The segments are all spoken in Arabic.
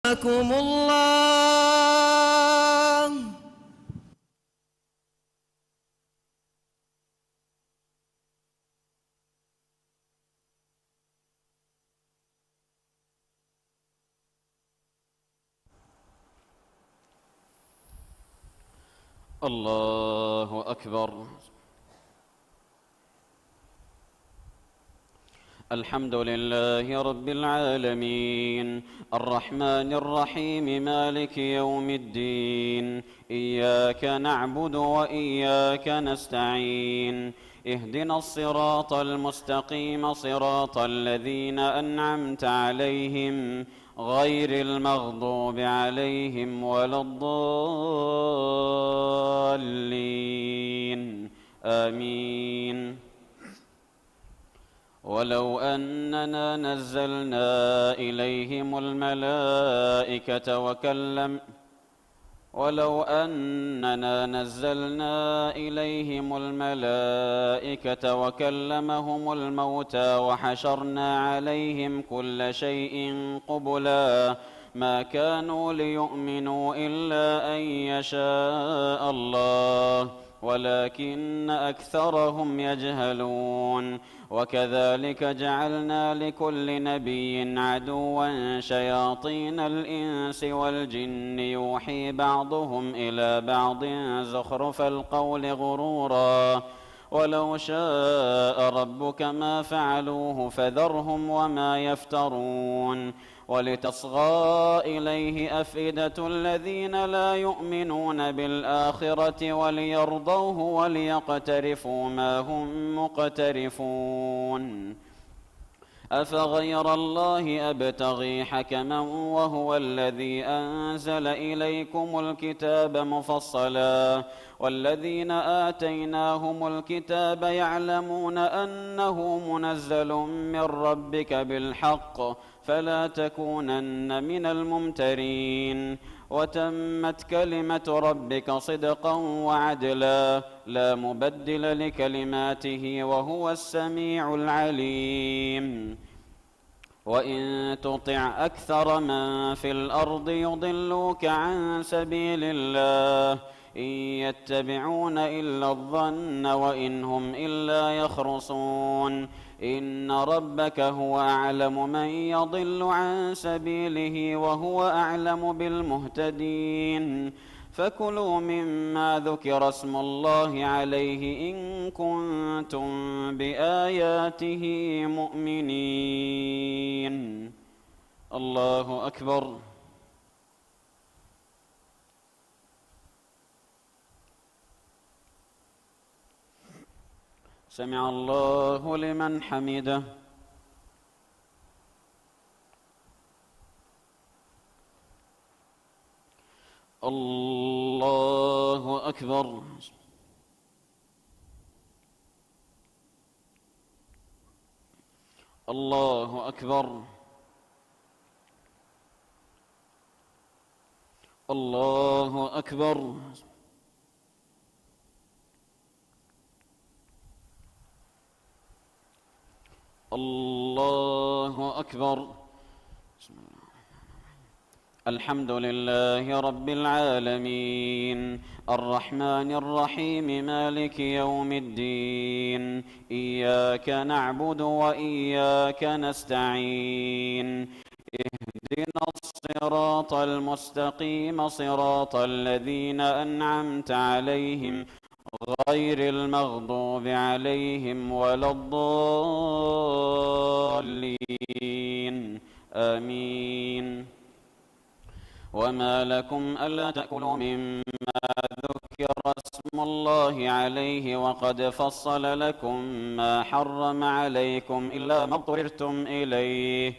رحمكم الله. الله أكبر. الحمد لله رب العالمين الرحمن الرحيم مالك يوم الدين إياك نعبد وإياك نستعين اهدنا الصراط المستقيم صراط الذين أنعمت عليهم غير المغضوب عليهم ولا الضالين آمين. ولو أننا نزلنا إليهم الملائكة وكلمهم الموتى وحشرنا عليهم كل شيء قبلا ما كانوا ليؤمنوا إلا أن يشاء الله ولكن أكثرهم يجهلون. وكذلك جعلنا لكل نبي عدوا شياطين الإنس والجن يوحي بعضهم إلى بعض زخرف القول غرورا ولو شاء ربك ما فعلوه فذرهم وما يفترون. ولتصغى إليه أفئدة الذين لا يؤمنون بالآخرة وليرضوه وليقترفوا ما هم مقترفون. أفغير الله أبتغي حكما وهو الذي أنزل إليكم الكتاب مفصلا والذين آتيناهم الكتاب يعلمون أنه منزل من ربك بالحق فلا تكونن من الممترين. وتمت كلمة ربك صدقا وعدلا لا مبدل لكلماته وهو السميع العليم. وإن تطع أكثر من في الأرض يضلوك عن سبيل الله إن يتبعون إلا الظن وإن هم إلا يخرصون. إن ربك هو أعلم من يضل عن سبيله وهو أعلم بالمهتدين. فكلوا مما ذكر اسم الله عليه إن كنتم بآياته مؤمنين. الله أكبر. سمع الله لمن حمده. الله أكبر. الله أكبر. الله أكبر. الله أكبر. الحمد لله رب العالمين الرحمن الرحيم مالك يوم الدين إياك نعبد وإياك نستعين اهدنا الصراط المستقيم صراط الذين أنعمت عليهم غير المغضوب عليهم ولا الضالين آمين. وما لكم ألا تأكلوا مما ذكر اسم الله عليه وقد فصل لكم ما حرم عليكم إلا ما اضطررتم إليه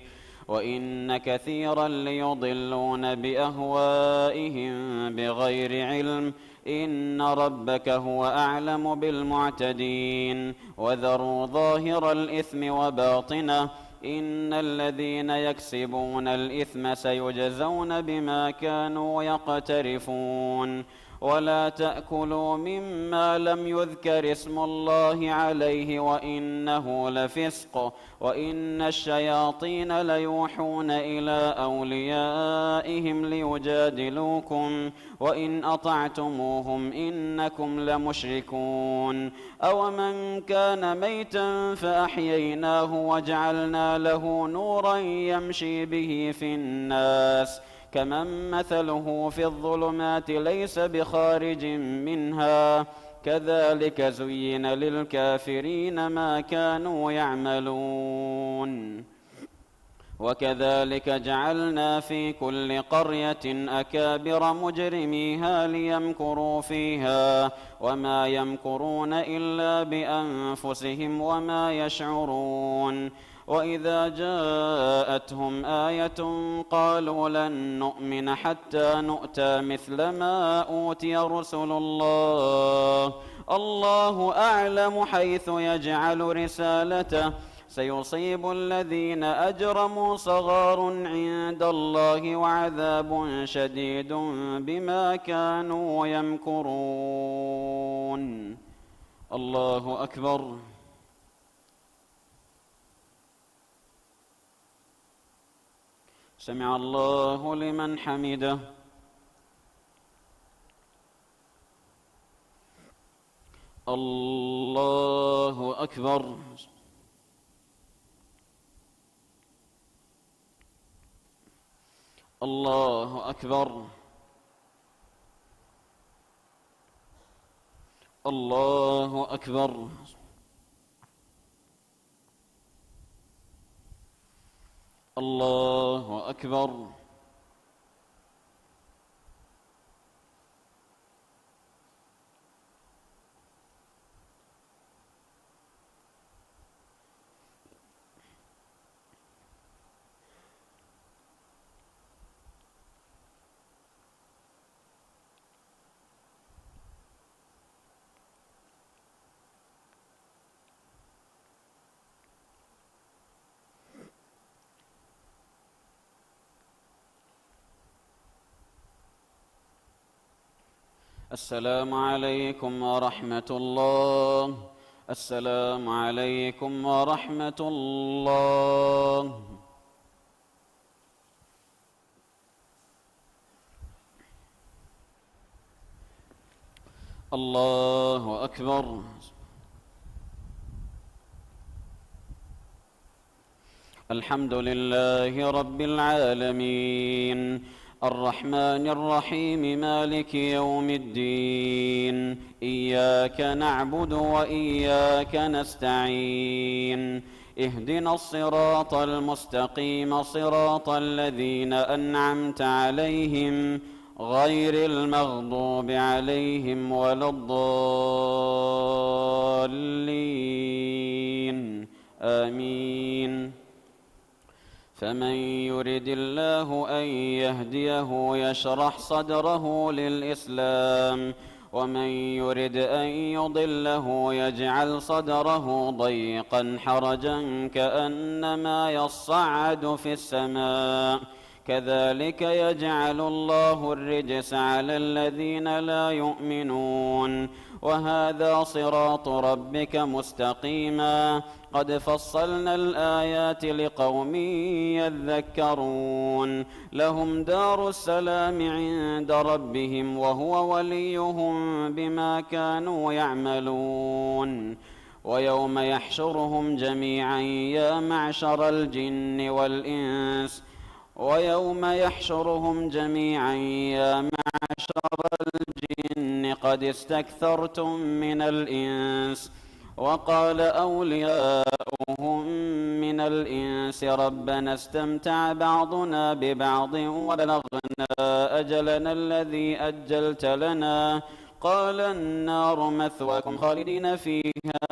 وإن كثيرا ليضلون بأهوائهم بغير علم إن ربك هو أعلم بالمعتدين. وذروا ظاهر الإثم وباطنه إن الذين يكسبون الإثم سيجزون بما كانوا يقترفون. ولا تأكلوا مما لم يذكر اسم الله عليه وإنه لفسق وإن الشياطين ليوحون إلى أوليائهم ليجادلوكم وإن أطعتموهم إنكم لمشركون أومن كان ميتا فأحييناه وجعلنا له نورا يمشي به في الناس كمن مثله في الظلمات ليس بخارج منها كذلك زين للكافرين ما كانوا يعملون وكذلك جعلنا في كل قرية أكابر مجرميها ليمكروا فيها وما يمكرون إلا بأنفسهم وما يشعرون وإذا جاءتهم آية قالوا لن نؤمن حتى نؤتى مثل ما أوتي رسل الله الله أعلم حيث يجعل رسالته سيصيب الذين أجرموا صغار عند الله وعذاب شديد بما كانوا يمكرون الله أكبر سمع الله لمن حمده الله أكبر الله أكبر الله أكبر الله أكبر السلام عليكم ورحمة الله السلام عليكم ورحمة الله الله أكبر الحمد لله رب العالمين الرحمن الرحيم مالك يوم الدين إياك نعبد وإياك نستعين اهدنا الصراط المستقيم صراط الذين أنعمت عليهم غير المغضوب عليهم ولا الضالين آمين فمن يرد الله أن يهديه يشرح صدره للإسلام ومن يرد أن يضله يجعل صدره ضيقا حرجا كأنما يصعد في السماء كذلك يجعل الله الرجس على الذين لا يؤمنون وهذا صراط ربك مستقيما قد فصلنا الآيات لقوم يذكرون لهم دار السلام عند ربهم وهو وليهم بما كانوا يعملون ويوم يحشرهم جميعا يا معشر الجن والإنس ويوم يحشرهم جميعا يا معشر الجن قد استكثرتم من الإنس وقال أولياؤهم من الإنس ربنا استمتع بعضنا ببعض وبلغنا أجلنا الذي أجلت لنا قال النار مثواكم خالدين فيها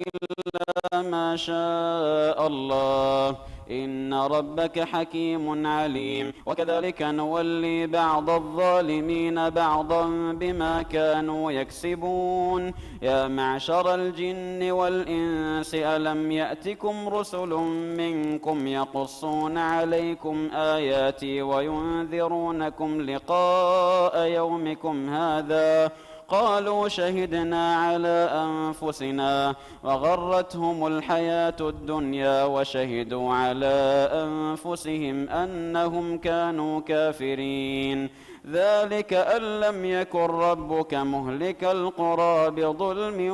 إلا ما شاء الله إن ربك حكيم عليم وكذلك نولي بعض الظالمين بعضا بما كانوا يكسبون يا معشر الجن والإنس ألم يأتكم رسل منكم يقصون عليكم آياتي وينذرونكم لقاء يومكم هذا قالوا شهدنا على أنفسنا وغرتهم الحياة الدنيا وشهدوا على أنفسهم أنهم كانوا كافرين ذلك أن لم يكن ربك مهلك القرى بظلم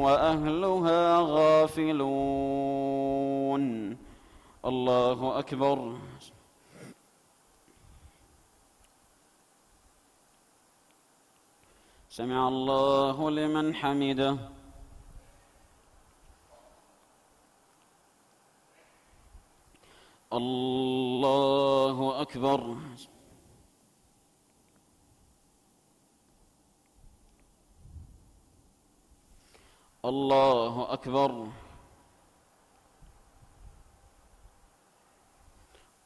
وأهلها غافلون. الله أكبر. سمع الله لمن حمده. الله أكبر. الله أكبر.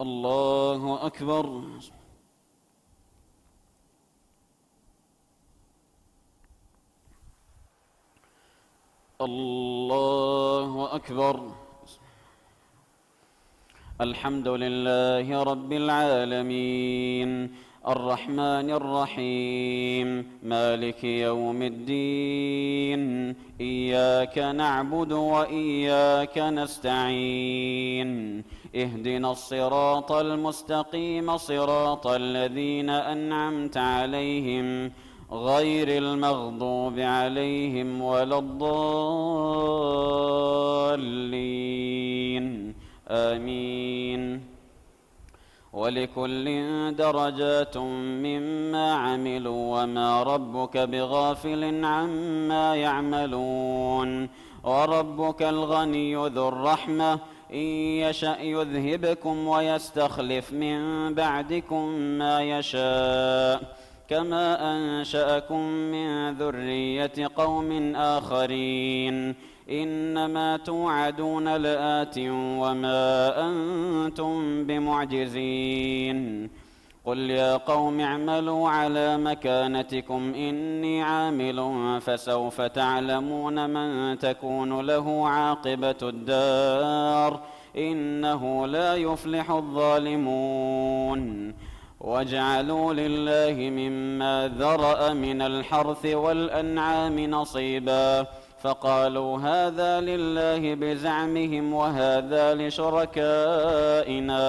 الله أكبر. الله أكبر. الحمد لله رب العالمين الرحمن الرحيم مالك يوم الدين إياك نعبد وإياك نستعين اهدنا الصراط المستقيم صراط الذين أنعمت عليهم غير المغضوب عليهم ولا الضالين آمين. ولكل درجات مما عملوا وما ربك بغافل عما يعملون وربك الغني ذو الرحمة إن يشأ يذهبكم ويستخلف من بعدكم ما يشاء كما أنشأكم من ذرية قوم آخرين إنما توعدون لآت وما أنتم بمعجزين قل يا قوم اعملوا على مكانتكم إني عامل فسوف تعلمون من تكون له عاقبة الدار إنه لا يفلح الظالمون. وَاجْعَلُوا لِلَّهِ مِمَّا ذَرَأَ مِنَ الْحَرْثِ وَالْأَنْعَامِ نَصِيبًا فقالوا هذا لله بزعمهم وهذا لشركائنا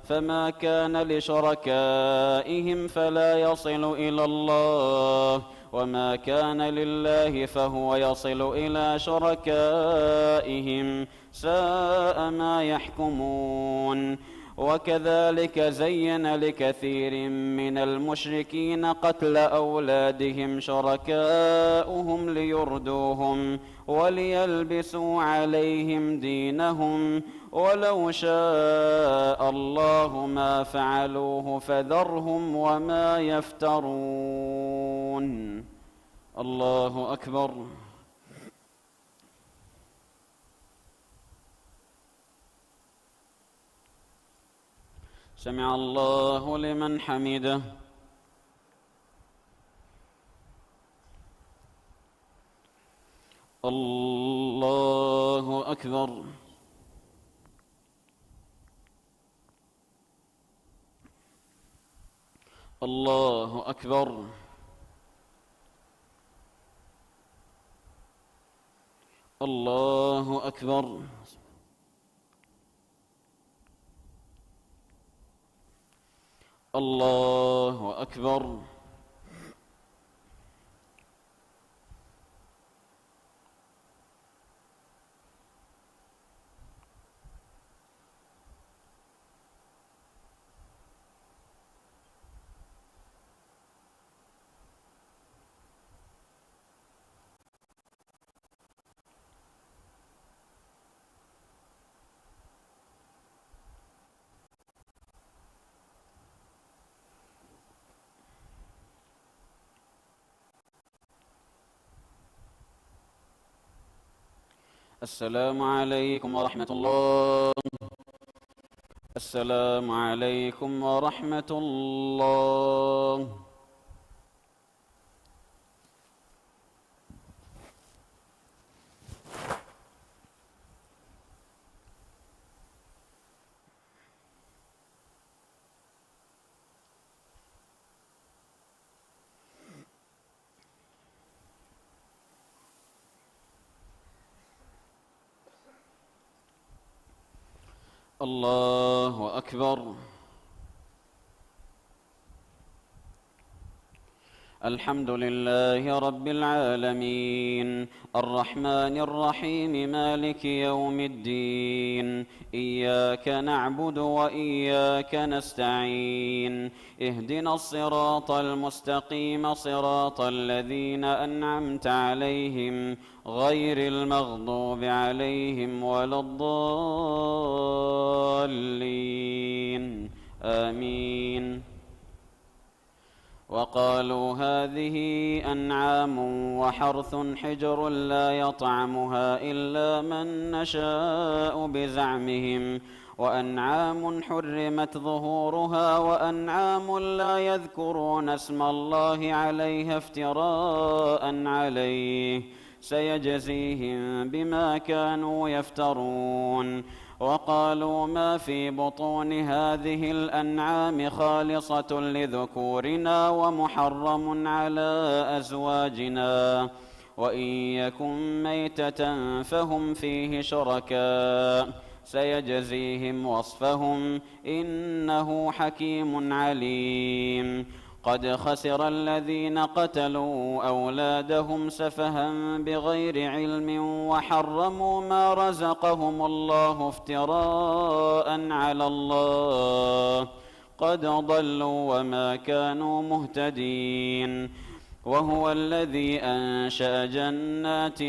فما كان لشركائهم فلا يصل إلى الله وما كان لله فهو يصل إلى شركائهم ساء ما يحكمون. وكذلك زين لكثير من المشركين قتل أولادهم شركاؤهم ليردوهم وليلبسوا عليهم دينهم ولو شاء الله ما فعلوه فذرهم وما يفترون. الله أكبر. سمع الله لمن حمده. الله أكبر. الله أكبر. الله أكبر. الله أكبر. السلام عليكم ورحمة الله. السلام عليكم ورحمة الله. الله أكبر. الحمد لله رب العالمين الرحمن الرحيم مالك يوم الدين إياك نعبد وإياك نستعين اهدنا الصراط المستقيم صراط الذين أنعمت عليهم غير المغضوب عليهم ولا الضالين آمين. وقالوا هذه أنعام وحرث حجر لا يطعمها إلا من نشاء بزعمهم وأنعام حرمت ظهورها وأنعام لا يذكرون اسم الله عليها افتراء عليه سيجزيهم بما كانوا يفترون. وقالوا ما في بطون هذه الأنعام خالصة لذكورنا ومحرم على أزواجنا وإن يكن ميتة فهم فيه شركاء سيجزيهم وصفهم إنه حكيم عليم. قد خسر الذين قتلوا أولادهم سفها بغير علم وحرموا ما رزقهم الله افتراء على الله قد ضلوا وما كانوا مهتدين. وهو الذي أنشأ جنات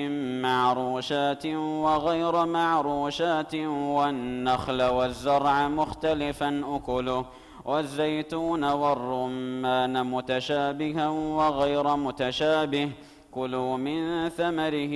معروشات وغير معروشات والنخل والزرع مختلفا أكله والزيتون والرمان متشابها وغير متشابه كلوا من ثمره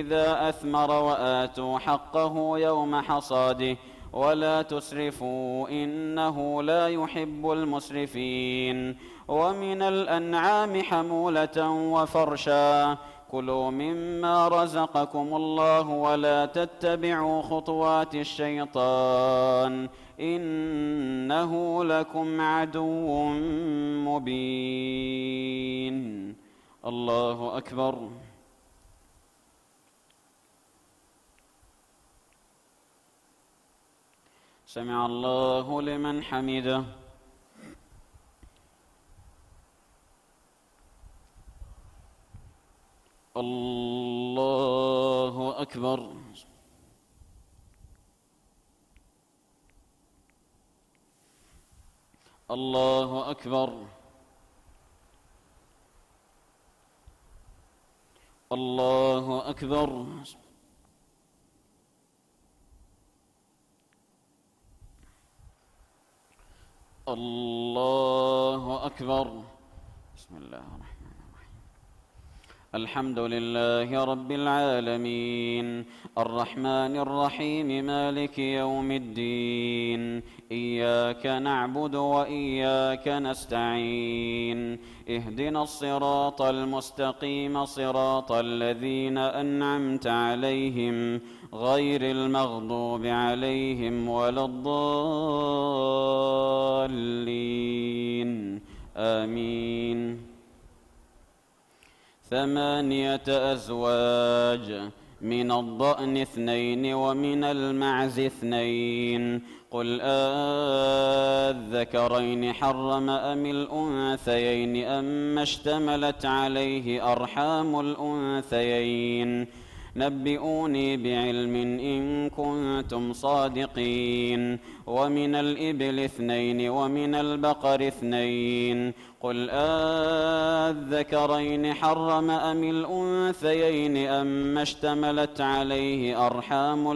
إذا أثمر وآتوا حقه يوم حصاده ولا تسرفوا إنه لا يحب المسرفين. ومن الأنعام حمولة وفرشا كلوا مما رزقكم الله ولا تتبعوا خطوات الشيطان إنه لكم عدو مبين. الله أكبر. سمع الله لمن حمده. الله أكبر. الله أكبر. الله أكبر. الله أكبر. بسم الله الرحمن الرحيم. الحمد لله رب العالمين الرحمن الرحيم مالك يوم الدين إياك نعبد وإياك نستعين اهدنا الصراط المستقيم صراط الذين أنعمت عليهم غير المغضوب عليهم ولا الضالين آمين. 8 أزواج من الضأن 2 ومن المعز 2 قل أذكرين حرم أم الأنثيين أما اشتملت عليه أرحام الأنثيين نبئوني بعلم إن كنتم صادقين. ومن الإبل 2 ومن البقر 2 قل أذكرين حرم أم الأنثيين أما اشتملت عليه أرحام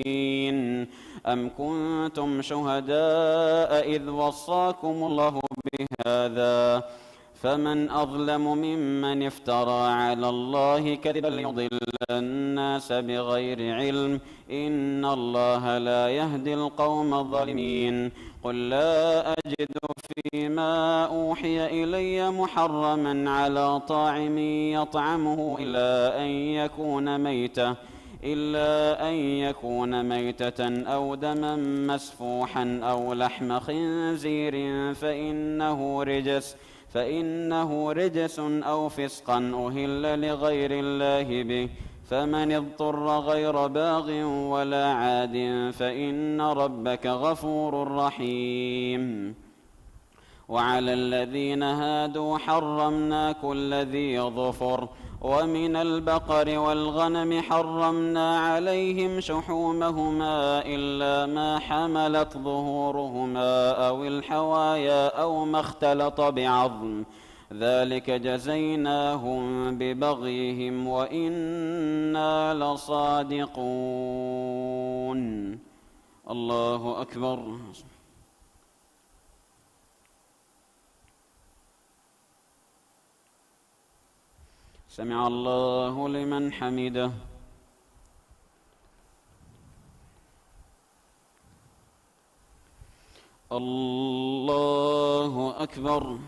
الأنثيين أم كنتم شهداء إذ وصاكم الله بهذا فمن أظلم ممن افترى على الله كذبا ليضل الناس بغير علم إن الله لا يهدي القوم الظالمين قل لا أجد فيما أوحي إلي محرما على طاعم يطعمه إلا أن يكون ميتة أو دما مسفوحا أو لحم خنزير فإنه رجس أو فسقا أهل لغير الله به فمن اضطر غير باغ ولا عاد فإن ربك غفور رحيم وعلى الذين هادوا حرمنا كل ذي ظفر ومن البقر والغنم حرمنا عليهم شحومهما إلا ما حملت ظهورهما أو الحوايا أو ما اختلط بعظم ذلك جزيناهم ببغيهم وإنا لصادقون. الله أكبر. سمع الله لمن حمده. الله أكبر.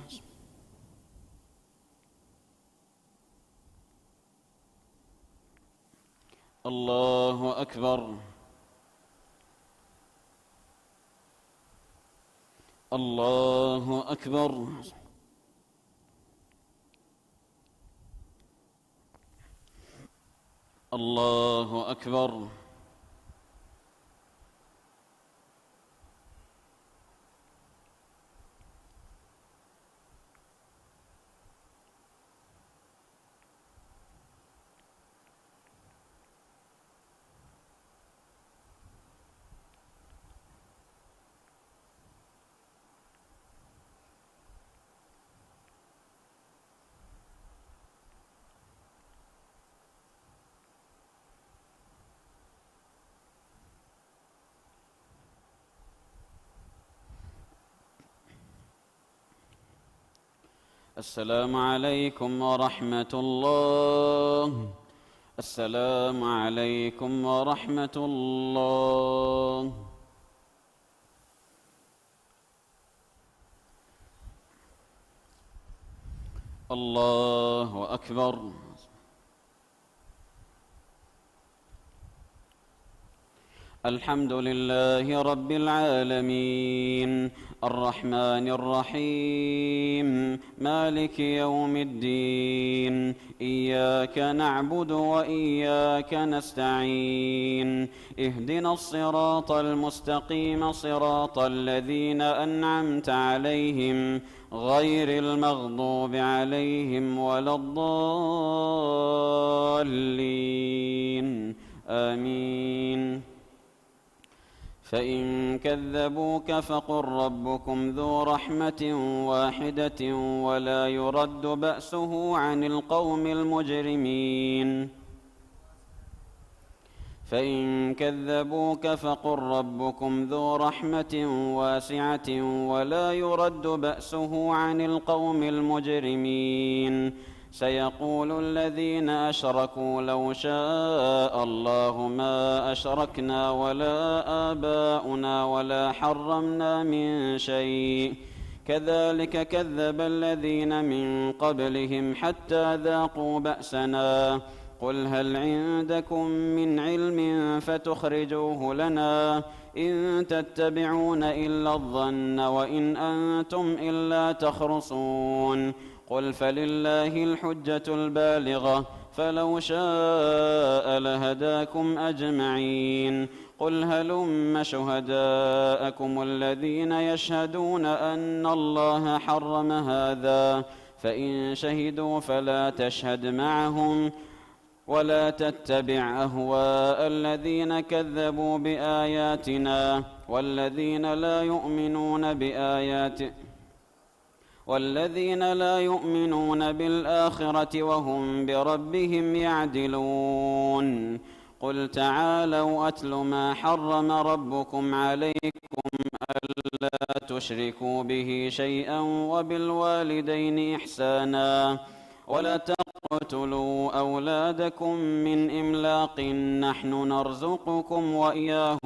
الله أكبر. الله أكبر. الله أكبر. السلام عليكم ورحمة الله. السلام عليكم ورحمة الله. الله أكبر. الحمد لله رب العالمين الرحمن الرحيم مالك يوم الدين إياك نعبد وإياك نستعين اهدنا الصراط المستقيم صراط الذين أنعمت عليهم غير المغضوب عليهم ولا الضالين آمين. فإن كذبوك فقل ربكم ذو رحمة واحدة ولا يرد بأسه عن القوم المجرمين. فإن كذبوك فقل ربكم ذو رحمة واسعة ولا يرد بأسه عن القوم المجرمين. سيقول الذين أشركوا لو شاء الله ما أشركنا ولا آباؤنا ولا حرمنا من شيء كذلك كذب الذين من قبلهم حتى ذاقوا بأسنا قل هل عندكم من علم فتخرجوه لنا إن تتبعون إلا الظن وإن أنتم إلا تخرصون قل فلله الحجة البالغة فلو شاء لهداكم أجمعين قل هلم شهداءكم الذين يشهدون أن الله حرم هذا فإن شهدوا فلا تشهد معهم ولا تتبع أهواء الذين كذبوا بآياتنا والذين لا يؤمنون بالآخرة وهم بربهم يعدلون قل تعالوا أتل ما حرم ربكم عليكم ألا تشركوا به شيئا وبالوالدين إحسانا ولا تقتلوا أولادكم من إملاق نحن نرزقكم وإياهم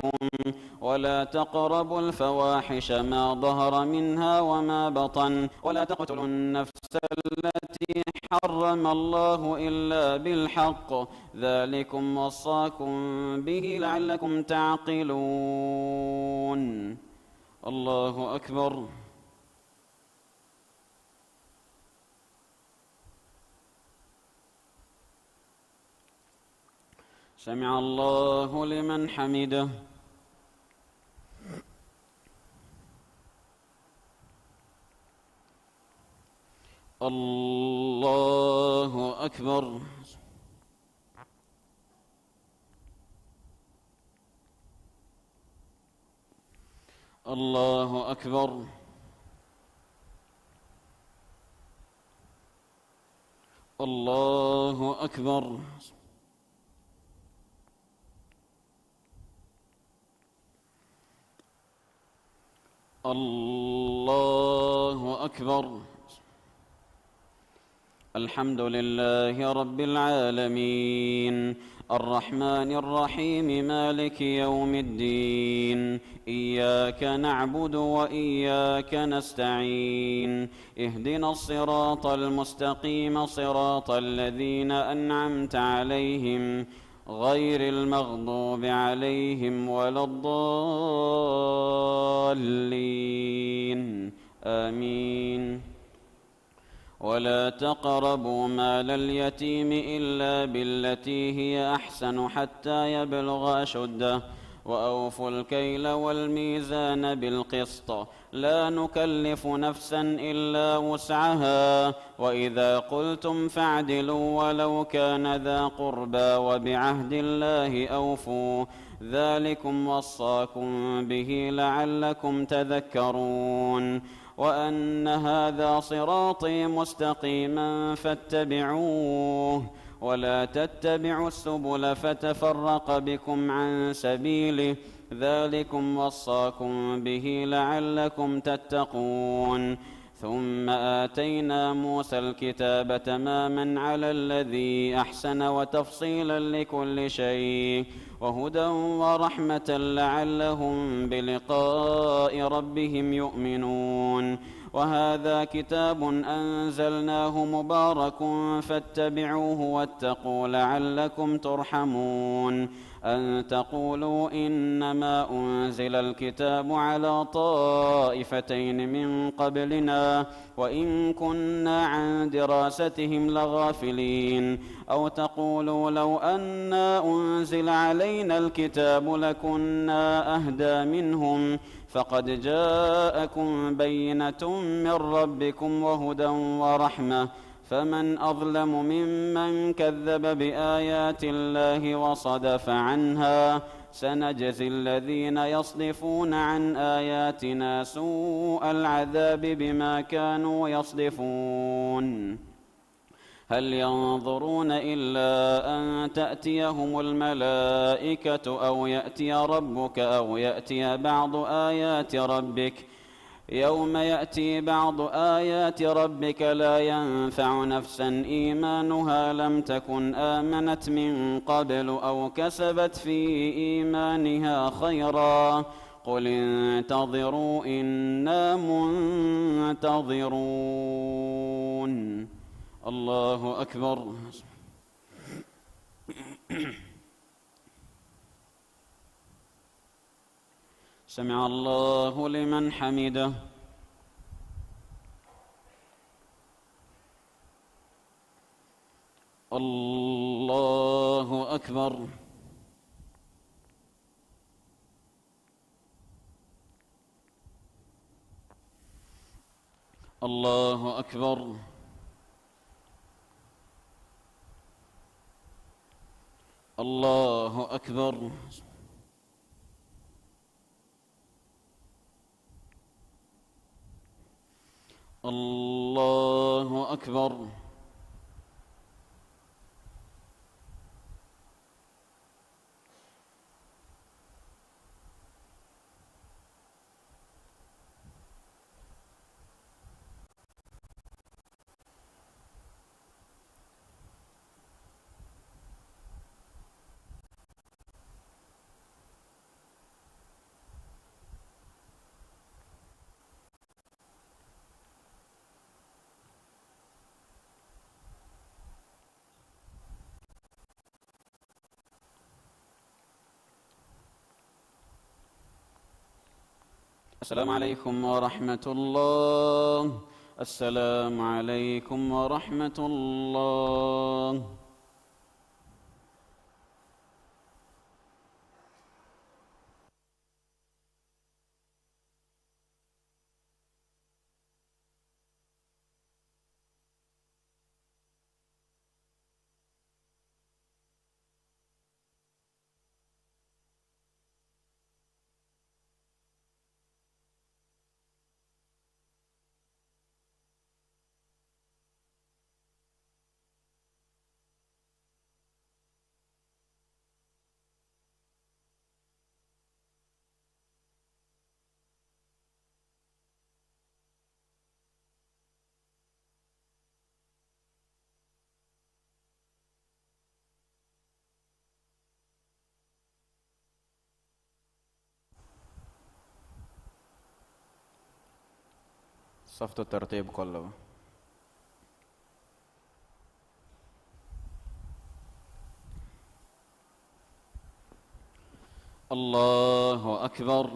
ولا تقربوا الفواحش ما ظهر منها وما بطن ولا تقتلوا النفس التي حرم الله إلا بالحق ذلكم وصاكم به لعلكم تعقلون. الله أكبر. سمع الله لمن حمده. الله أكبر. الله أكبر. الله أكبر. الله أكبر. الحمد لله رب العالمين الرحمن الرحيم مالك يوم الدين إياك نعبد وإياك نستعين اهدنا الصراط المستقيم صراط الذين أنعمت عليهم غير المغضوب عليهم ولا الضالين آمين. ولا تقربوا مال اليتيم إلا بالتي هي أحسن حتى يبلغ أشده وأوفوا الكيل والميزان بالقسط لا نكلف نفسا إلا وسعها وإذا قلتم فاعدلوا ولو كان ذا قربى وبعهد الله أوفوا ذلكم وصاكم به لعلكم تذكرون. وأن هذا صراطي مستقيما فاتبعوه ولا تتبعوا السبل فتفرق بكم عن سبيله ذلكم وصاكم به لعلكم تتقون. ثم آتينا موسى الكتاب تماما على الذي أحسن وتفصيلا لكل شيء وهدى ورحمة لعلهم بلقاء ربهم يؤمنون. وهذا كتاب أنزلناه مبارك فاتبعوه واتقوا لعلكم ترحمون. أن تقولوا إنما أنزل الكتاب على طائفتين من قبلنا وإن كنا عن دراستهم لغافلين أو تقولوا لو أنا أنزل علينا الكتاب لكنا أهدى منهم فقد جاءكم بينة من ربكم وهدى ورحمة فمن أظلم ممن كذب بآيات الله وصدف عنها سنجزي الذين يصدفون عن آياتنا سوء العذاب بما كانوا يصدفون. هل ينظرون إلا أن تأتيهم الملائكة أو يأتي ربك أو يأتي بعض آيات ربك يوم يأتي بعض آيات ربك لا ينفع نفسا إيمانها لم تكن آمنت من قبل أو كسبت في إيمانها خيرا قل انتظروا إنا منتظرون. الله أكبر. سمع الله لمن حمده. الله أكبر. الله أكبر. الله أكبر. الله أكبر. السلام عليكم ورحمة الله. السلام عليكم ورحمة الله. صفت الترتيب كله. الله أكبر.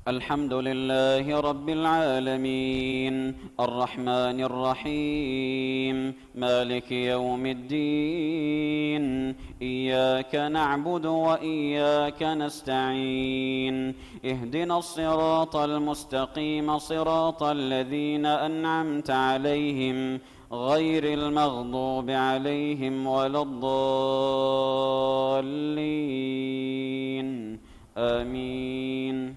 الحمد لله رب العالمين الرحمن الرحيم مالك يوم الدين إياك نعبد وإياك نستعين اهدنا الصراط المستقيم صراط الذين أنعمت عليهم غير المغضوب عليهم ولا الضالين آمين.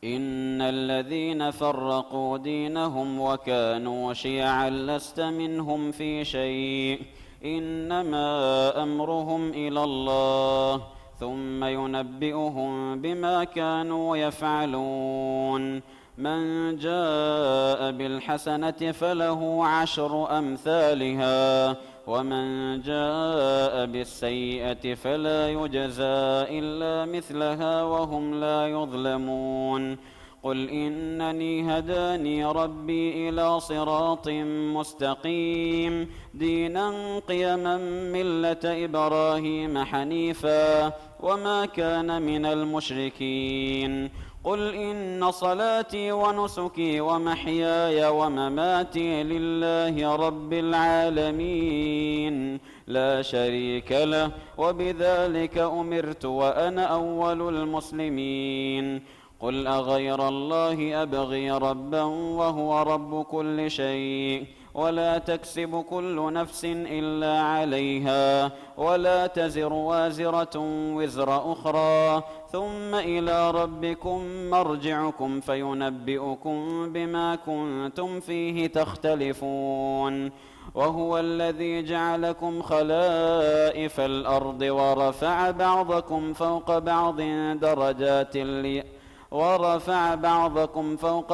إن الذين فرقوا دينهم وكانوا شيعا لست منهم في شيء إنما أمرهم إلى الله ثم ينبئهم بما كانوا يفعلون. من جاء بالحسنة فله 10 أمثالها ومن جاء بالسيئة فلا يجزى إلا مثلها وهم لا يظلمون. قل إنني هداني ربي إلى صراط مستقيم دينا قيما ملة إبراهيم حنيفا وما كان من المشركين. قل إن صلاتي ونسكي ومحياي ومماتي لله رب العالمين لا شريك له وبذلك أمرت وأنا أول المسلمين. قل أغير الله أبغي ربا وهو رب كل شيء ولا تكسب كل نفس إلا عليها ولا تزر وازرة وزر أخرى ثم إلى ربكم مرجعكم فينبئكم بما كنتم فيه تختلفون. وهو الذي جعلكم خلائف الأرض ورفع بعضكم فوق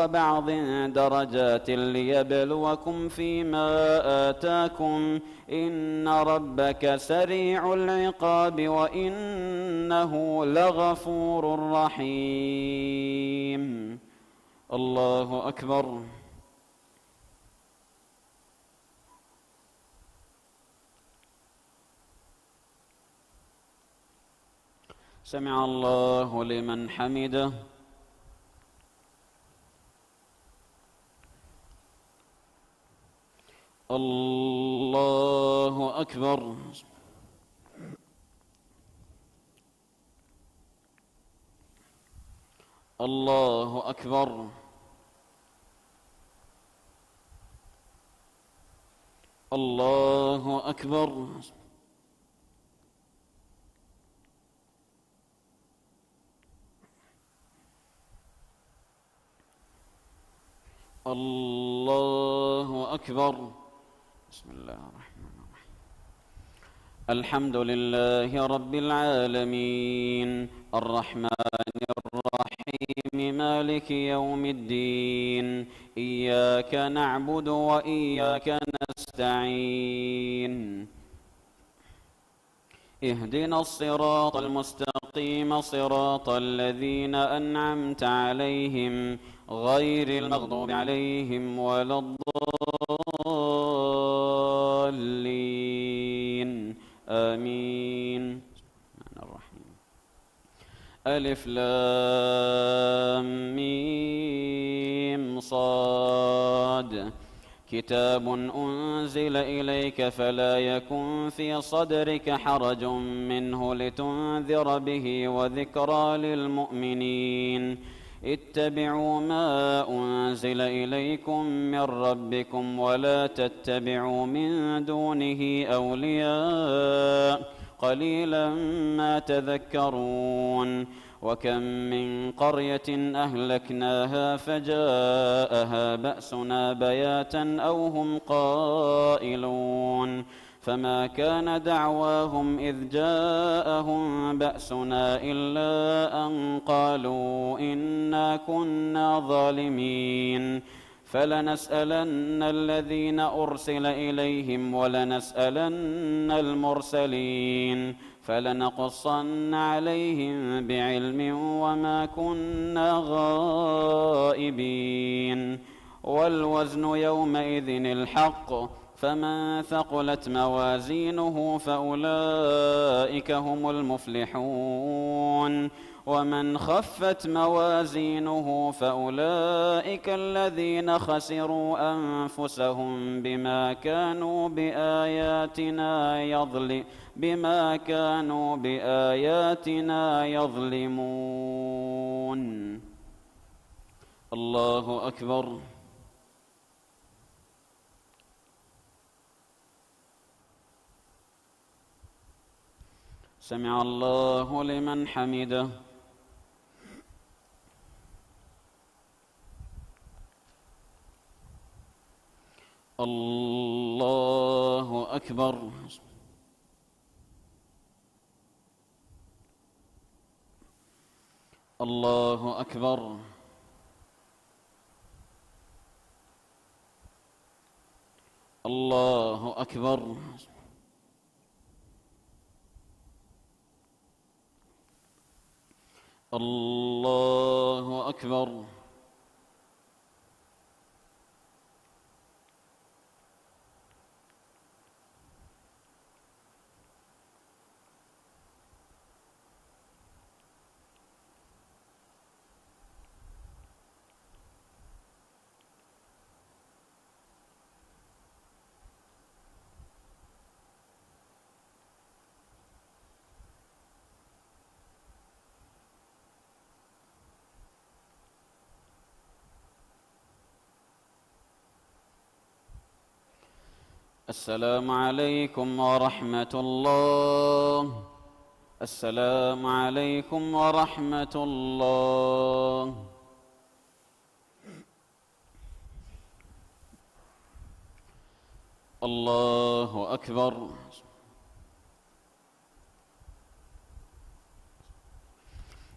بعض درجات ليبلوكم فيما آتاكم إن ربك سريع العقاب وإنه لغفور رحيم. الله أكبر. سمع الله لمن حمده. الله أكبر. الله أكبر. الله أكبر. الله أكبر. بسم الله الرحمن الرحيم. الحمد لله رب العالمين الرحمن الرحيم مالك يوم الدين إياك نعبد وإياك نستعين اهدنا الصراط المستقيم صراط الذين أنعمت عليهم غير المغضوب عليهم ولا الضالين آمين. ألف لام ميم صاد كتاب أنزل إليك فلا يكن في صدرك حرج منه لتنذر به وذكرى للمؤمنين اتبعوا ما أنزل إليكم من ربكم ولا تتبعوا من دونه أولياء قليلا ما تذكرون وكم من قرية أهلكناها فجاءها بأسنا بياتا أو هم قائلون فما كان دعواهم إذ جاءهم بأسنا إلا أن قالوا إنا كنا ظالمين فلنسألن الذين أرسل إليهم ولنسألن المرسلين فلنقصن عليهم بعلم وما كنا غائبين والوزن يومئذ الحق فمن ثقلت موازينه فأولئك هم المفلحون ومن خفت موازينه فأولئك الذين خسروا أنفسهم بما كانوا بآياتنا يظلمون. الله أكبر. سمع الله لمن حمده. الله أكبر. الله أكبر. الله أكبر. الله أكبر. السلام عليكم ورحمة الله. السلام عليكم ورحمة الله. الله أكبر.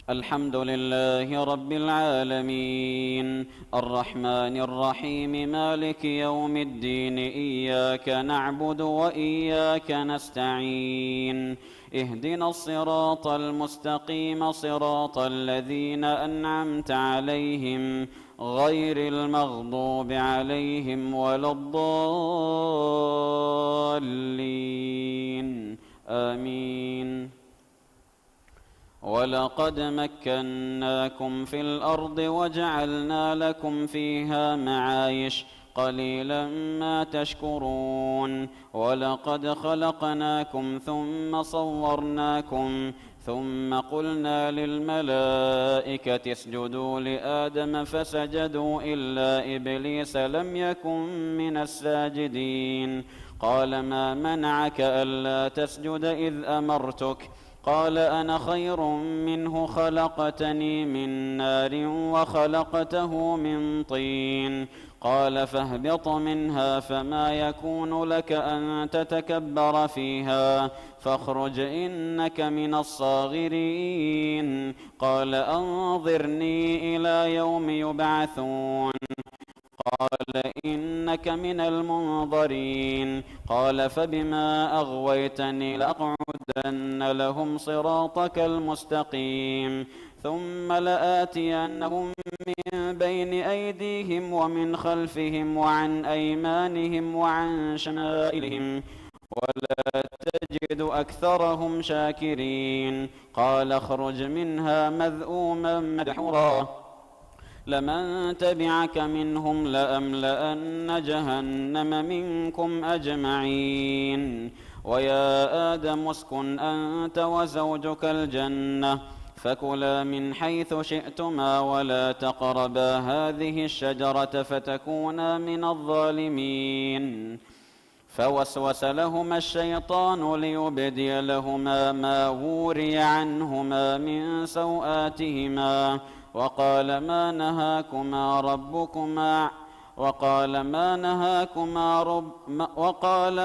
الحمد لله رب العالمين الرحمن الرحيم مالك يوم الدين إياك نعبد وإياك نستعين اهدنا الصراط المستقيم صراط الذين أنعمت عليهم غير المغضوب عليهم ولا الضالين آمين. ولقد مكناكم في الأرض وجعلنا لكم فيها معايش قليلا ما تشكرون ولقد خلقناكم ثم صورناكم ثم قلنا للملائكة اسجدوا لآدم فسجدوا إلا إبليس لم يكن من الساجدين قال ما منعك ألا تسجد إذ أمرتك قال أنا خير منه خلقتني من نار وخلقته من طين قال فاهبط منها فما يكون لك أن تتكبر فيها فاخرج إنك من الصاغرين قال أنظرني إلى يوم يبعثون قال إنك من المنظرين قال فبما أغويتني لأقعدن لهم صراطك المستقيم ثم لآتينهم من بين أيديهم ومن خلفهم وعن أيمانهم وعن شمائلهم ولا تجد أكثرهم شاكرين قال اخرج منها مذءوما مدحورا لمن تبعك منهم لأملأن جهنم منكم أجمعين ويا آدم اسكن أنت وزوجك الجنة فكلا من حيث شئتما ولا تقربا هذه الشجرة فتكونا من الظالمين فوسوس لهما الشيطان ليبدي لهما ما وري عنهما من سوآتهما وقال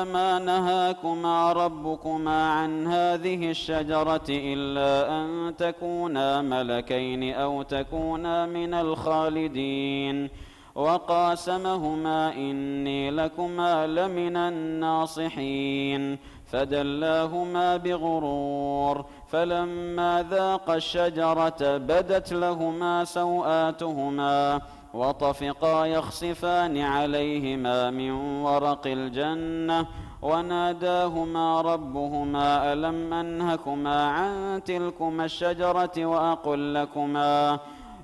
ما نهاكما ربكما عن هذه الشجرة إلا أن تكونا ملكين أو تكونا من الخالدين وقاسمهما إني لكما لمن الناصحين فدلاهما بغرور فلما ذاقا الشجرة بدت لهما سوآتهما وطفقا يخصفان عليهما من ورق الجنة وناداهما ربهما ألم أنهكما عن تلكما الشجرة وأقل لكما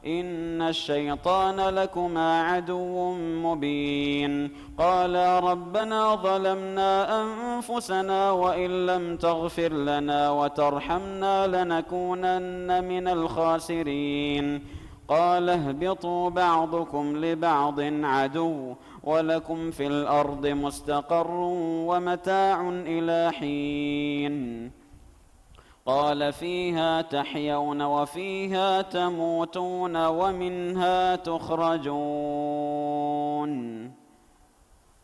إن الشيطان لكما عدو مبين قالا ربنا ظلمنا أنفسنا وإن لم تغفر لنا وترحمنا لنكونن من الخاسرين قال اهبطوا بعضكم لبعض عدو ولكم في الأرض مستقر ومتاع إلى حين قال فيها تحيون وفيها تموتون ومنها تخرجون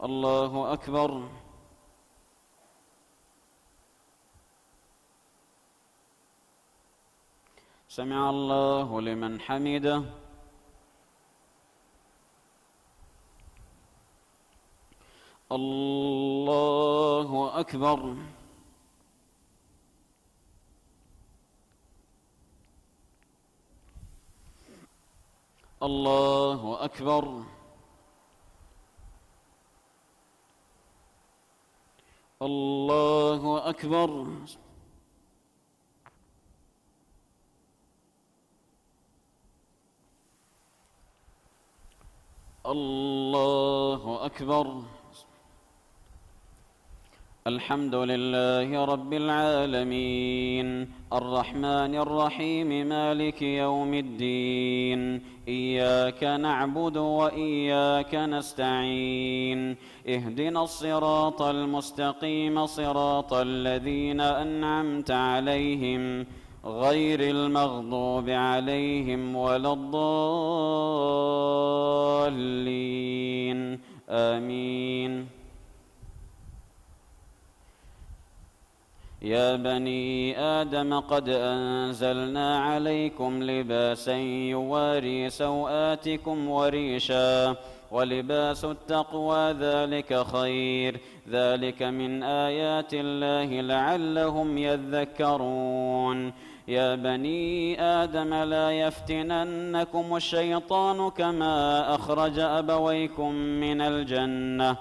الله أكبر سمع الله لمن حمده الله أكبر الله أكبر الله أكبر الله أكبر الحمد لله رب العالمين الرحمن الرحيم مالك يوم الدين إياك نعبد وإياك نستعين اهدنا الصراط المستقيم صراط الذين أنعمت عليهم غير المغضوب عليهم ولا الضالين آمين يا بني آدم قد أنزلنا عليكم لباسا يواري سوآتكم وريشا ولباس التقوى ذلك خير ذلك من آيات الله لعلهم يذكرون يا بني آدم لا يفتننكم الشيطان كما أخرج أبويكم من الجنة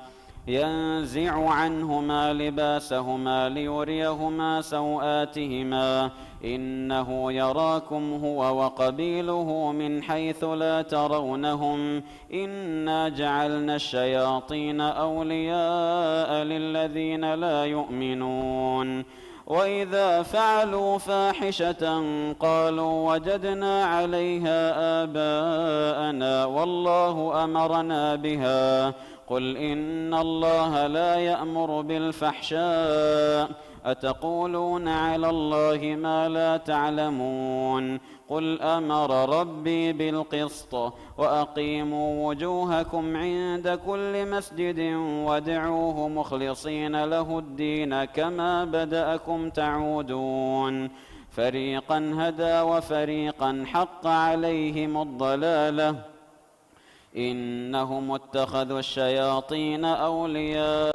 ينزع عنهما لباسهما ليريهما سوآتهما إنه يراكم هو وقبيله من حيث لا ترونهم إنا جعلنا الشياطين أولياء للذين لا يؤمنون وإذا فعلوا فاحشة قالوا وجدنا عليها آباءنا والله أمرنا بها قل إن الله لا يأمر بالفحشاء أتقولون على الله ما لا تعلمون قل أمر ربي بالقسط وأقيموا وجوهكم عند كل مسجد وادعوه مخلصين له الدين كما بدأكم تعودون فريقا هدى وفريقا حق عليهم الضلالة إنهم اتخذوا الشياطين أولياء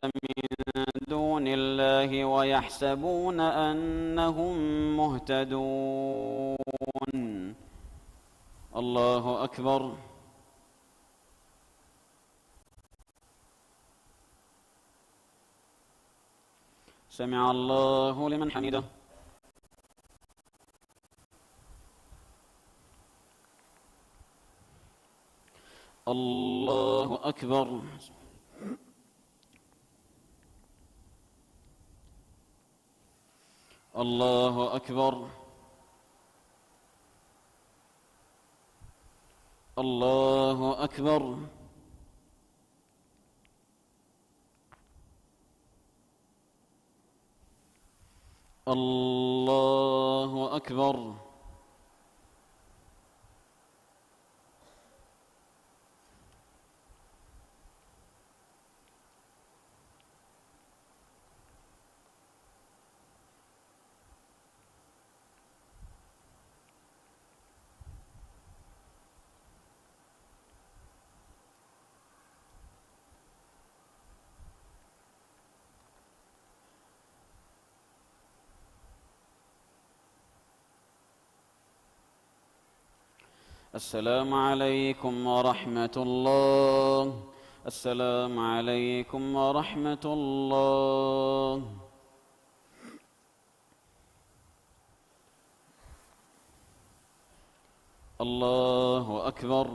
من دون الله ويحسبون أنهم مهتدون الله أكبر سمع الله لمن حمده. الله أكبر. الله أكبر. الله أكبر. الله أكبر. السلام عليكم ورحمة الله. السلام عليكم ورحمة الله. الله أكبر.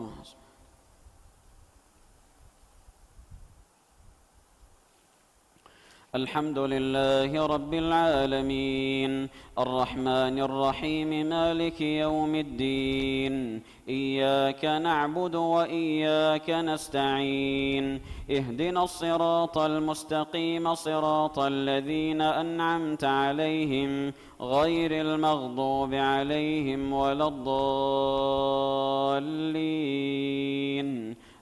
الحمد لله رب العالمين الرحمن الرحيم مالك يوم الدين إياك نعبد وإياك نستعين اهدنا الصراط المستقيم صراط الذين أنعمت عليهم غير المغضوب عليهم ولا الضالين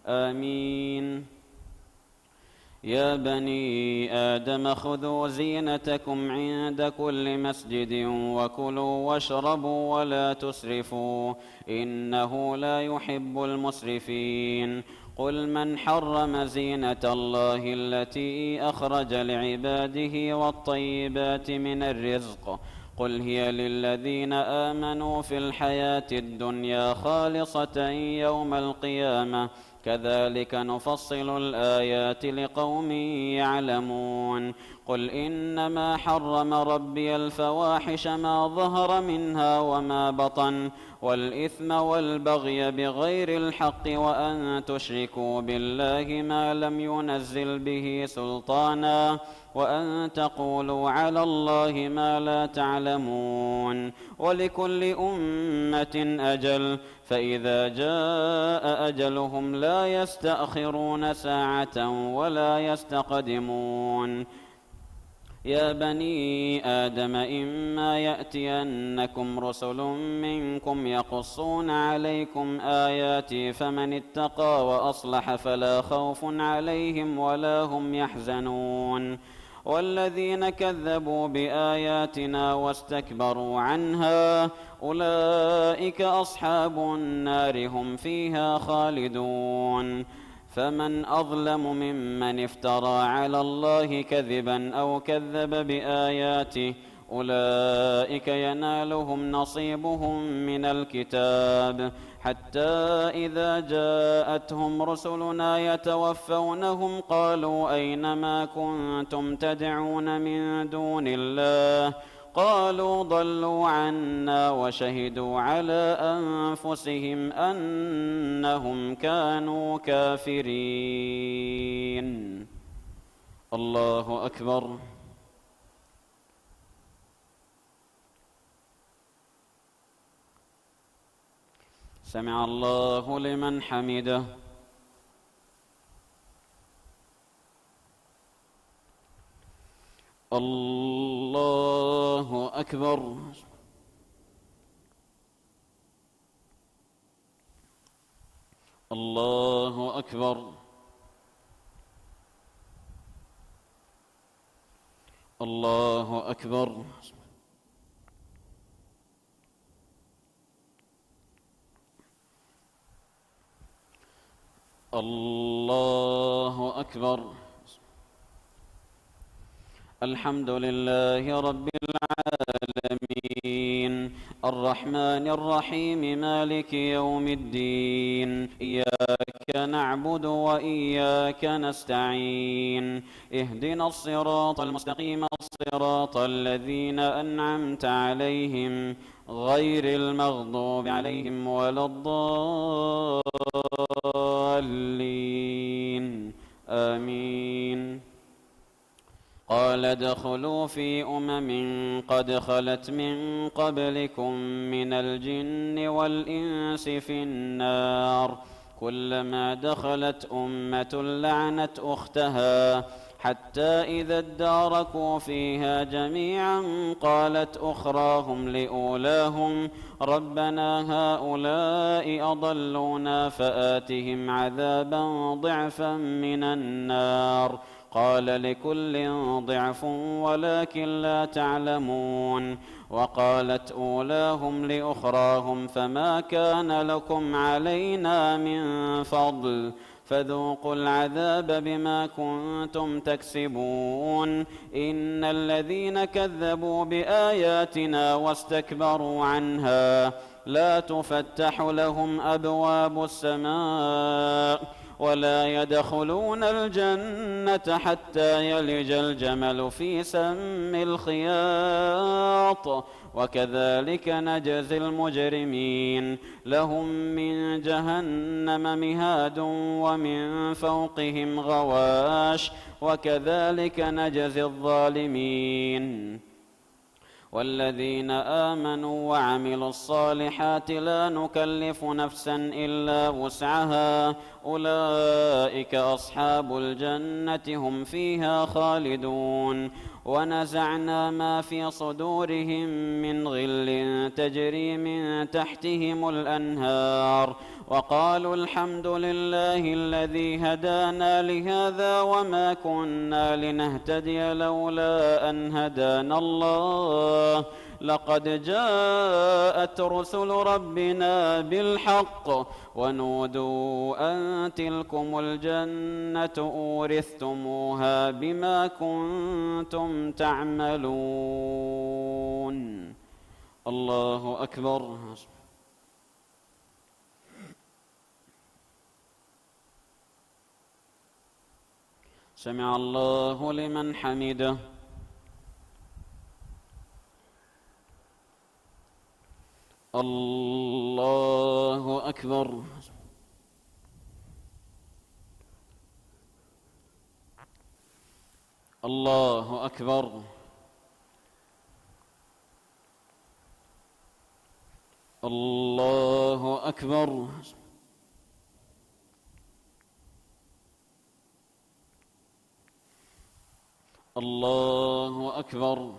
آمين. يا بني آدم خذوا زينتكم عند كل مسجد وكلوا واشربوا ولا تسرفوا إنه لا يحب المسرفين. قل من حرم زينة الله التي أخرج لعباده والطيبات من الرزق قل هي للذين آمنوا في الحياة الدنيا خالصة يوم القيامة كذلك نفصل الآيات لقوم يعلمون. قل إنما حرم ربي الفواحش ما ظهر منها وما بطن والإثم والبغي بغير الحق وأن تشركوا بالله ما لم ينزل به سلطانا وأن تقولوا على الله ما لا تعلمون. ولكل أمة أجل فإذا جاء أجلهم لا يستأخرون ساعة ولا يستقدمون. يا بني آدم إما يأتينكم رسل منكم يقصون عليكم آياتي فمن اتقى وأصلح فلا خوف عليهم ولا هم يحزنون. والذين كذبوا بآياتنا واستكبروا عنها أولئك أصحاب النار هم فيها خالدون. فمن أظلم ممن افترى على الله كذبا أو كذب بآياته أولئك ينالهم نصيبهم من الكتاب حتى إذا جاءتهم رسلنا يتوفونهم قالوا أين ما كنتم تدعون من دون الله قالوا ضلوا عنا وشهدوا على أنفسهم أنهم كانوا كافرين. الله أكبر. سمع الله لمن حمده. الله أكبر. الله أكبر. الله أكبر. الله أكبر. الحمد لله رب العالمين الرحمن الرحيم مالك يوم الدين إياك نعبد وإياك نستعين اهدنا الصراط المستقيم صراط الذين أنعمت عليهم غير المغضوب عليهم ولا الضالين آمين. قال ادخلوا في قد خلت من قبلكم من الجن والإنس في النار كلما دخلت أمة لعنت أختها حتى إذا اداركوا فيها جميعا قالت أخراهم لأولاهم ربنا هؤلاء أضلونا فآتهم عذابا ضعفا من النار قال لكل ضعف ولكن لا تعلمون. وقالت أولاهم لأخراهم فما كان لكم علينا من فضل فذوقوا العذاب بما كنتم تكسبون إن الذين كذبوا بآياتنا واستكبروا عنها لا تفتح لهم أبواب السماء ولا يدخلون الجنة حتى يلج الجمل في سم الخياط وكذلك نجزي المجرمين لهم من جهنم مهاد ومن فوقهم غواش وكذلك نجزي الظالمين. والذين آمنوا وعملوا الصالحات لا نكلف نفسا إلا وسعها أولئك أصحاب الجنة هم فيها خالدون. ونزعنا ما في صدورهم من غل تجري من تحتهم الأنهار وقالوا الحمد لله الذي هدانا لهذا وما كنا لنهتدي لولا أن هدانا الله لقد جاءت رسل ربنا بالحق ونودوا أن تلكم الجنة أورثتموها بما كنتم تعملون. الله أكبر. سمع الله لمن حمده. الله أكبر. الله أكبر. الله أكبر. الله أكبر.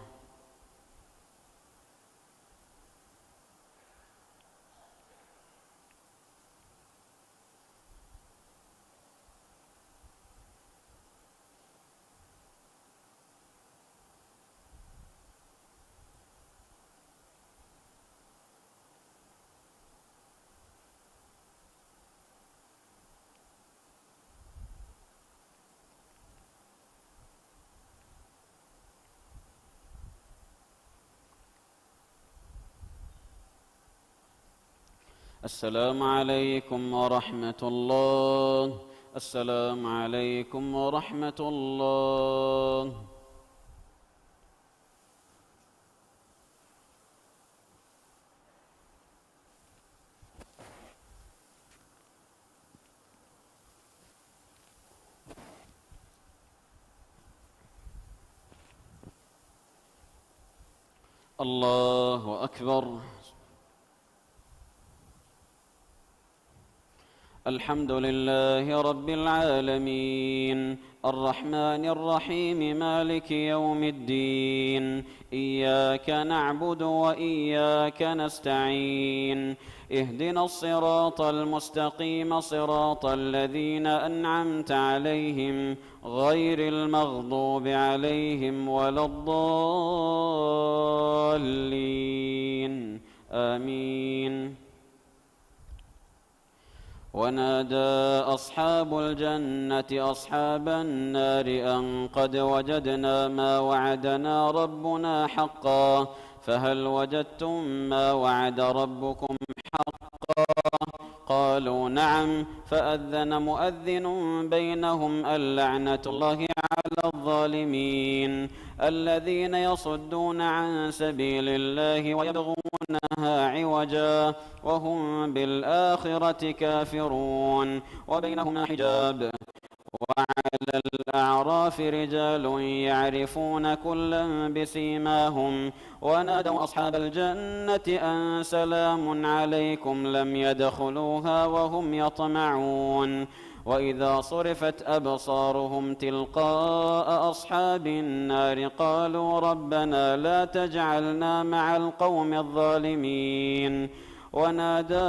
السلام عليكم ورحمة الله. السلام عليكم ورحمة الله. الله أكبر. الحمد لله رب العالمين الرحمن الرحيم مالك يوم الدين إياك نعبد وإياك نستعين اهدنا الصراط المستقيم صراط الذين أنعمت عليهم غير المغضوب عليهم ولا الضالين آمين. ونادى أصحاب الجنة أصحاب النار أن قد وجدنا ما وعدنا ربنا حقا فهل وجدتم ما وعد ربكم حقا؟ قالوا نعم. فأذن مؤذن بينهم اللعنة الله على الظالمين الذين يصدون عن سبيل الله ويبغونها عوجا وهم بالآخرة كافرون وبينهما حجاب. وعلى الأعراف رجال يعرفون كلا بسيماهم ونادوا أصحاب الجنة أن سلام عليكم لم يدخلوها وهم يطمعون. وإذا صرفت أبصارهم تلقاء أصحاب النار قالوا ربنا لا تجعلنا مع القوم الظالمين. ونادى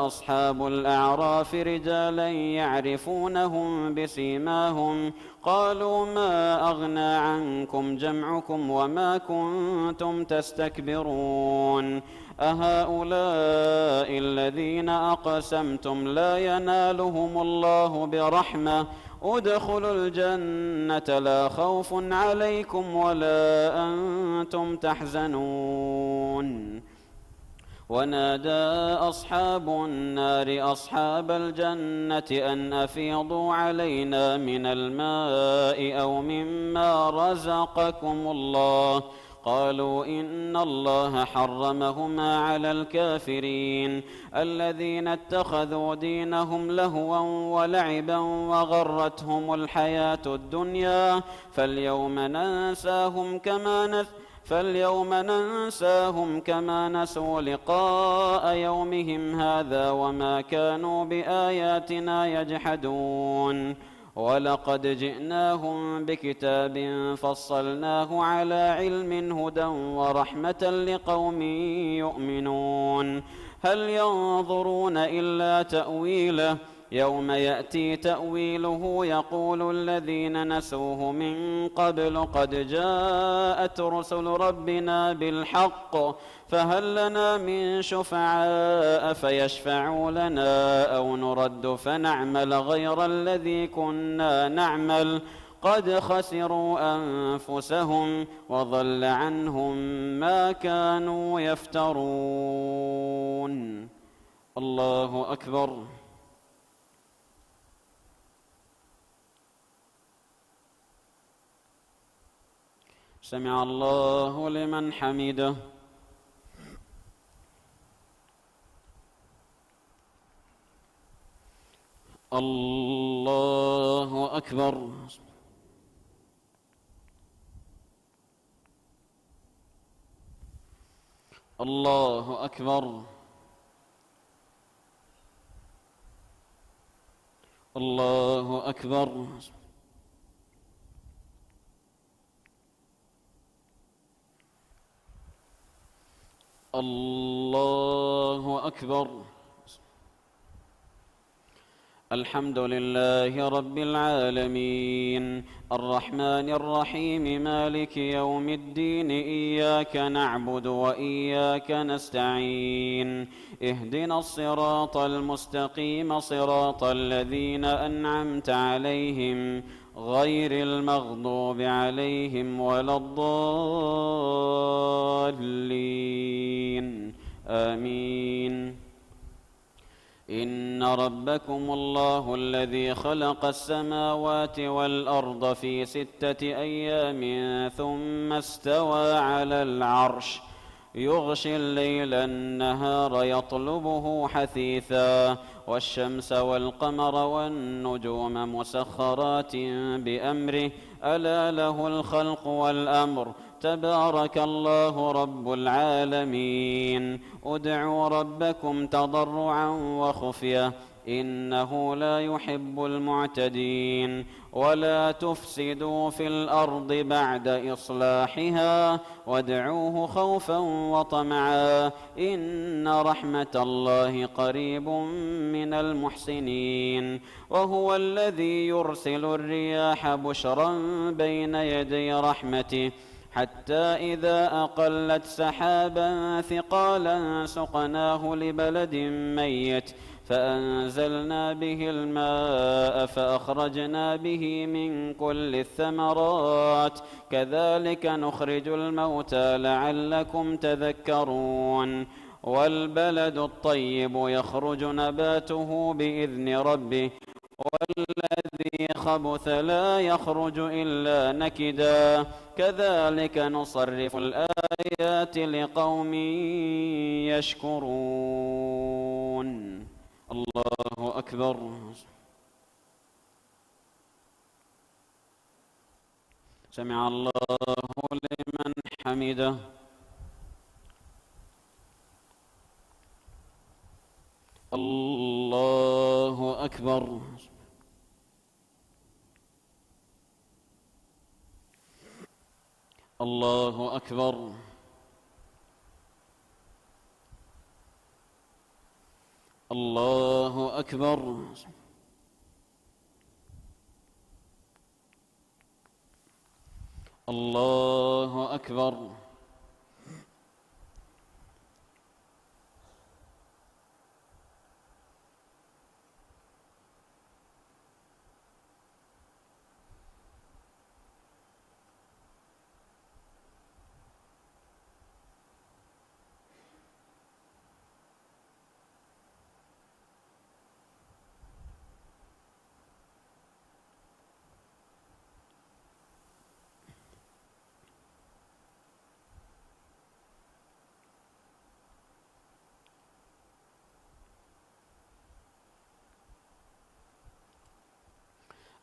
أصحاب الأعراف رجالا يعرفونهم بسيماهم قالوا ما أغنى عنكم جمعكم وما كنتم تستكبرون أهؤلاء الذين أقسمتم لا ينالهم الله برحمة ادخلوا الجنة لا خوف عليكم ولا أنتم تحزنون. ونادى أصحاب النار أصحاب الجنة أن أفيضوا علينا من الماء أو مما رزقكم الله قالوا إن الله حرمهما على الكافرين الذين اتخذوا دينهم لهوا ولعبا وغرتهم الحياة الدنيا فاليوم ننساهم كما نسوا لقاء يومهم هذا وما كانوا بآياتنا يجحدون. ولقد جئناهم بكتاب فصلناه على علم هدى ورحمة لقوم يؤمنون. هل ينظرون إلا تأويله يوم يأتي تأويله يقول الذين نسوه من قبل قد جاءت رسل ربنا بالحق فهل لنا من شفعاء فيشفعوا لنا أو نرد فنعمل غير الذي كنا نعمل قد خسروا أنفسهم وضل عنهم ما كانوا يفترون. الله أكبر. سمع الله لمن حمده. الله أكبر. الله أكبر. الله أكبر. الله أكبر. الحمد لله رب العالمين الرحمن الرحيم مالك يوم الدين إياك نعبد وإياك نستعين اهدنا الصراط المستقيم صراط الذين أنعمت عليهم غير المغضوب عليهم ولا الضالين آمين. إن ربكم الله الذي خلق السماوات والأرض في 6 أيام ثم استوى على العرش يغشي الليل النهار يطلبه حثيثا والشمس والقمر والنجوم مسخرات بأمره ألا له الخلق والأمر تبارك الله رب العالمين. ادعوا ربكم تضرعا وخفية إنه لا يحب المعتدين. ولا تفسدوا في الأرض بعد إصلاحها وادعوه خوفا وطمعا إن رحمة الله قريب من المحسنين. وهو الذي يرسل الرياح بشرا بين يدي رحمته حتى إذا أقلت سحابا ثقالا سقناه لبلد ميت فأنزلنا به الماء فأخرجنا به من كل الثمرات كذلك نخرج الموتى لعلكم تذكرون والبلد الطيب يخرج نباته بإذن ربه والذي خبث لا يخرج إلا نكدا كذلك نصرف الآيات لقوم يشكرون الله أكبر سمع الله لمن حمده الله أكبر الله أكبر الله أكبر الله أكبر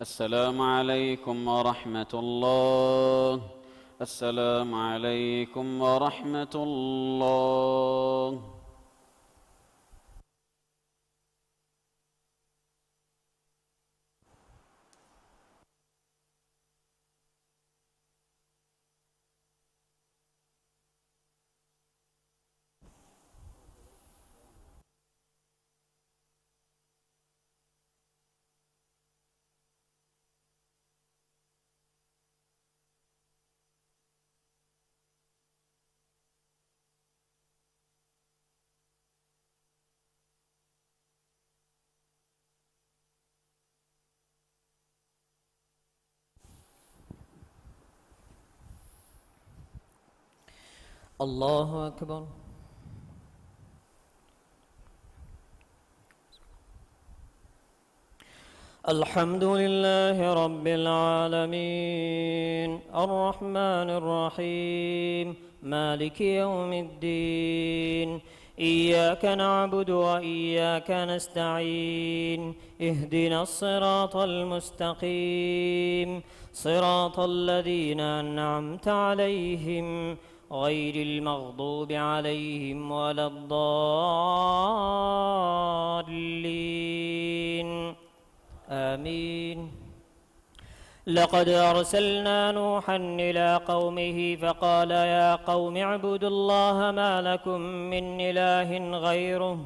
السلام عليكم ورحمة الله السلام عليكم ورحمة الله الله أكبر الحمد لله رب العالمين الرحمن الرحيم مالك يوم الدين إياك نعبد وإياك نستعين اهدنا الصراط المستقيم صراط الذين أنعمت عليهم غير المغضوب عليهم ولا الضالين آمين لقد أرسلنا نوحا إلى قومه فقال يا قوم اعبدوا الله ما لكم من إله غيره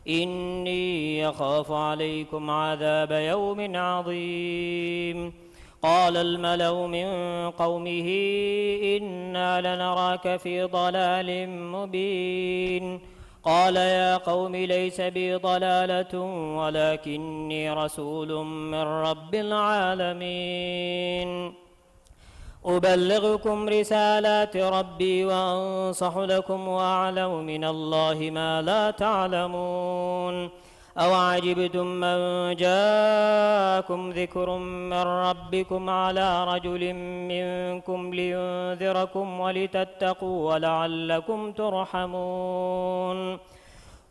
إني أخاف عليكم عذاب يوم عظيم قال الملأ من قومه إنا لنراك في ضلال مبين قال يا قوم ليس بي ضلالة ولكني رسول من رب العالمين أبلغكم رسالات ربي وأنصح لكم وأعلم من الله ما لا تعلمون أوعجبتم من جاءكم ذكر من ربكم على رجل منكم لينذركم ولتتقوا ولعلكم ترحمون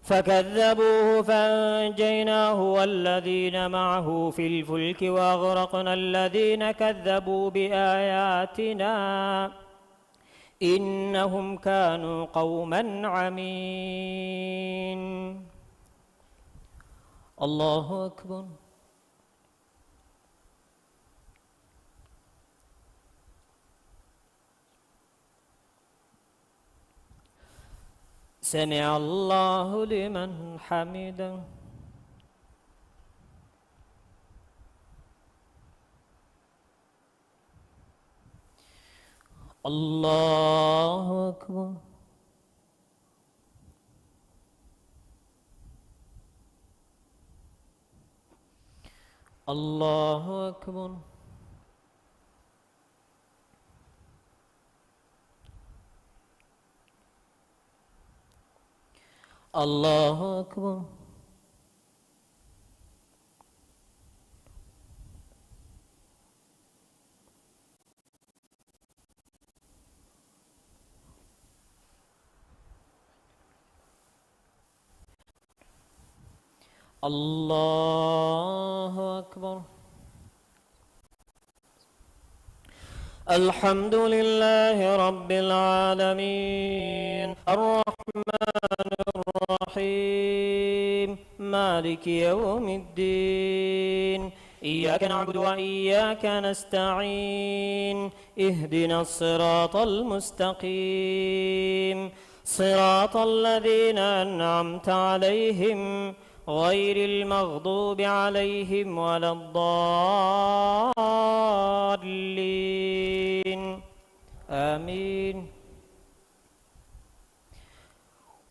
فكذبوه فأنجيناه والذين معه في الفلك وأغرقنا الذين كذبوا بآياتنا إنهم كانوا قوما عمين الله أكبر سمع الله لمن حمده الله أكبر الله أكبر. الله أكبر. الله أكبر. الحمد لله رب العالمين الرحمن الرحيم مالك يوم الدين إياك نعبد وإياك نستعين اهدنا الصراط المستقيم صراط الذين أنعمت عليهم غير المغضوب عليهم ولا الضالين آمين.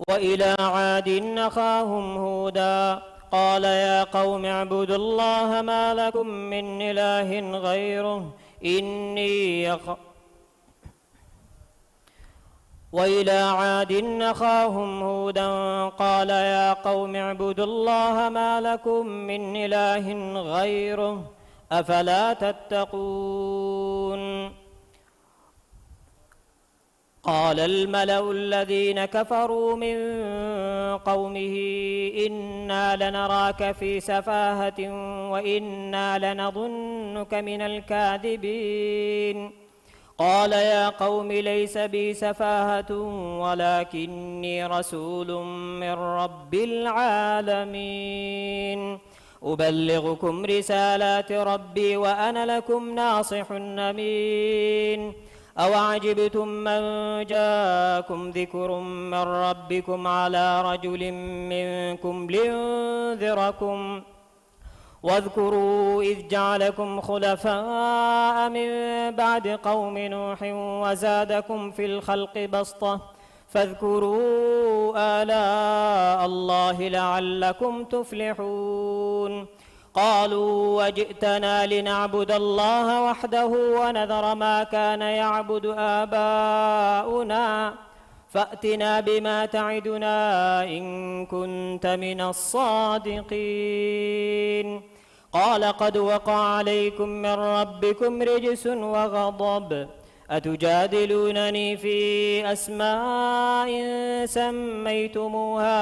وإلى عاد أخاهم هودا قال يا قوم اعبدوا الله ما لكم من إله غيره وإلى عاد أخاهم هودا قال يا قوم اعبدوا الله ما لكم من إله غيره أفلا تتقون. قال الملأ الذين كفروا من قومه إنا لنراك في سفاهة وإنا لنظنك من الكاذبين. قال يا قوم ليس بي سفاهة ولكني رسول من رب العالمين أبلغكم رسالات ربي وأنا لكم ناصح أمين. أوعجبتم من جاءكم ذكر من ربكم على رجل منكم لينذركم واذكروا إذ جعلكم خلفاء من بعد قوم نوح وزادكم في الخلق بسطة فاذكروا آلاء الله لعلكم تفلحون. قالوا وجئتنا لنعبد الله وحده ونذر ما كان يعبد آباؤنا فأتنا بما تعدنا إن كنت من الصادقين. قال قد وقع عليكم من ربكم رجس وغضب أتجادلونني في أسماء سميتموها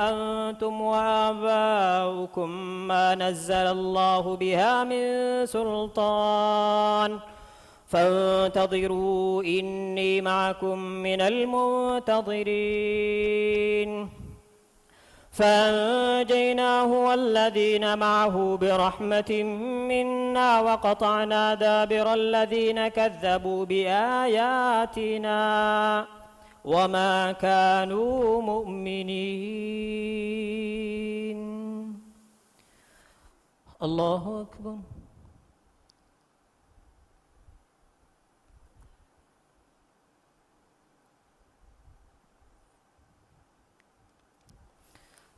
أنتم وآباؤكم ما نزل الله بها من سلطان فانتظروا إني معكم من المنتظرين. فأنجيناه والذين معه برحمة منا وقطعنا دابر الذين كذبوا بآياتنا وما كانوا مؤمنين. الله أكبر.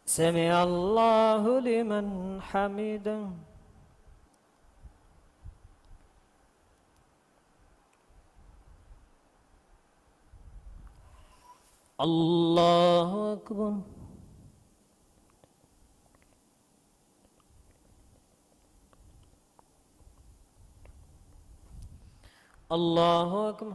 سمع الله لمن حمده. الله أكبر. الله أكبر.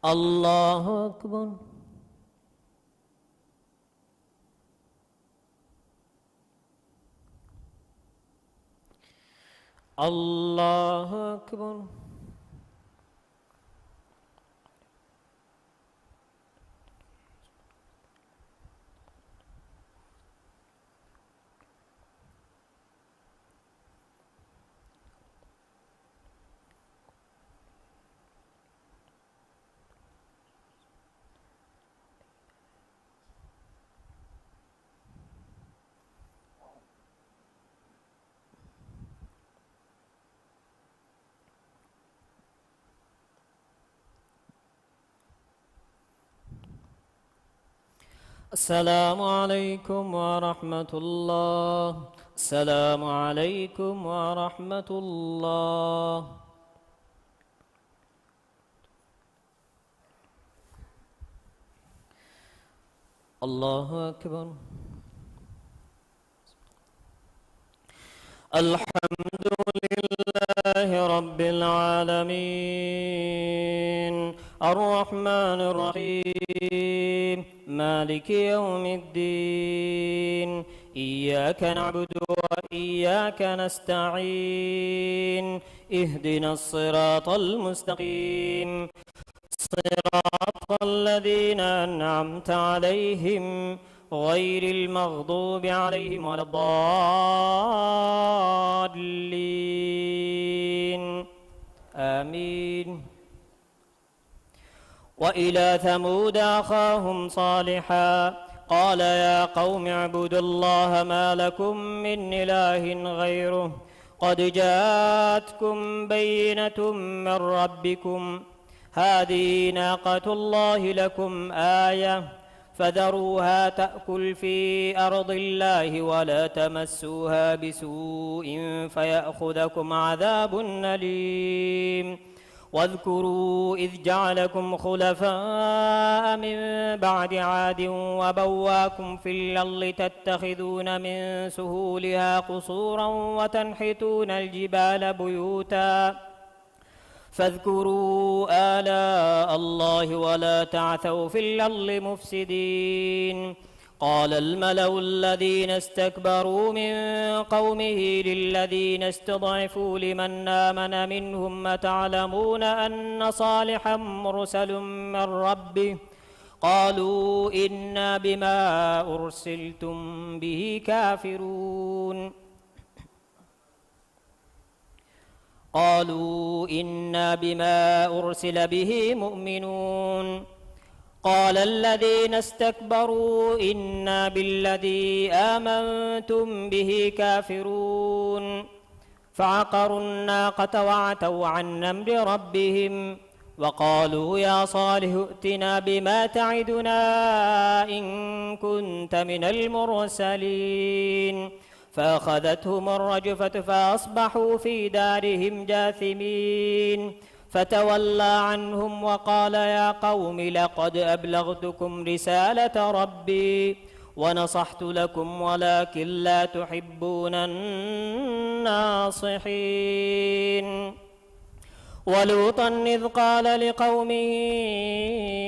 الله أكبر. الله أكبر. السلام عليكم ورحمة الله. السلام عليكم ورحمة الله. الله أكبر. الحمد لله رب العالمين الرحمن الرحيم مالك يوم الدين إياك نعبد وإياك نستعين اهدنا الصراط المستقيم صراط الذين أنعمت عليهم غير المغضوب عليهم ولا الضالين آمين. وإلى ثمود أخاهم صالحا قال يا قوم اعبدوا الله ما لكم من إله غيره قد جاءتكم بينة من ربكم هذه ناقة الله لكم آية فذروها تأكل في أرض الله ولا تمسوها بسوء فيأخذكم عذاب أليم. واذكروا إذ جعلكم خلفاء من بعد عاد وبواكم في الأرض تتخذون من سهولها قصورا وتنحتون الجبال بيوتا فاذكروا آلاء الله ولا تعثوا في الأرض مفسدين. قال الملأ الذين استكبروا من قومه للذين استضعفوا لمن آمن منهم أتعلمون أن صالحا مرسل من ربه قالوا إنا بما أرسلتم به كافرون قالوا إنا بما أرسل به مؤمنون. قال الذين استكبروا إنا بالذي آمنتم به كافرون فعقروا الناقة وعتوا عن أمر ربهم وقالوا يا صالح ائتنا بما تعدنا إن كنت من المرسلين فأخذتهم الرجفة فأصبحوا في دارهم جاثمين فتولى عنهم وقال يا قوم لقد أبلغتكم رسالة ربي ونصحت لكم ولكن لا تحبون الناصحين. ولوطا إذ قال لقومه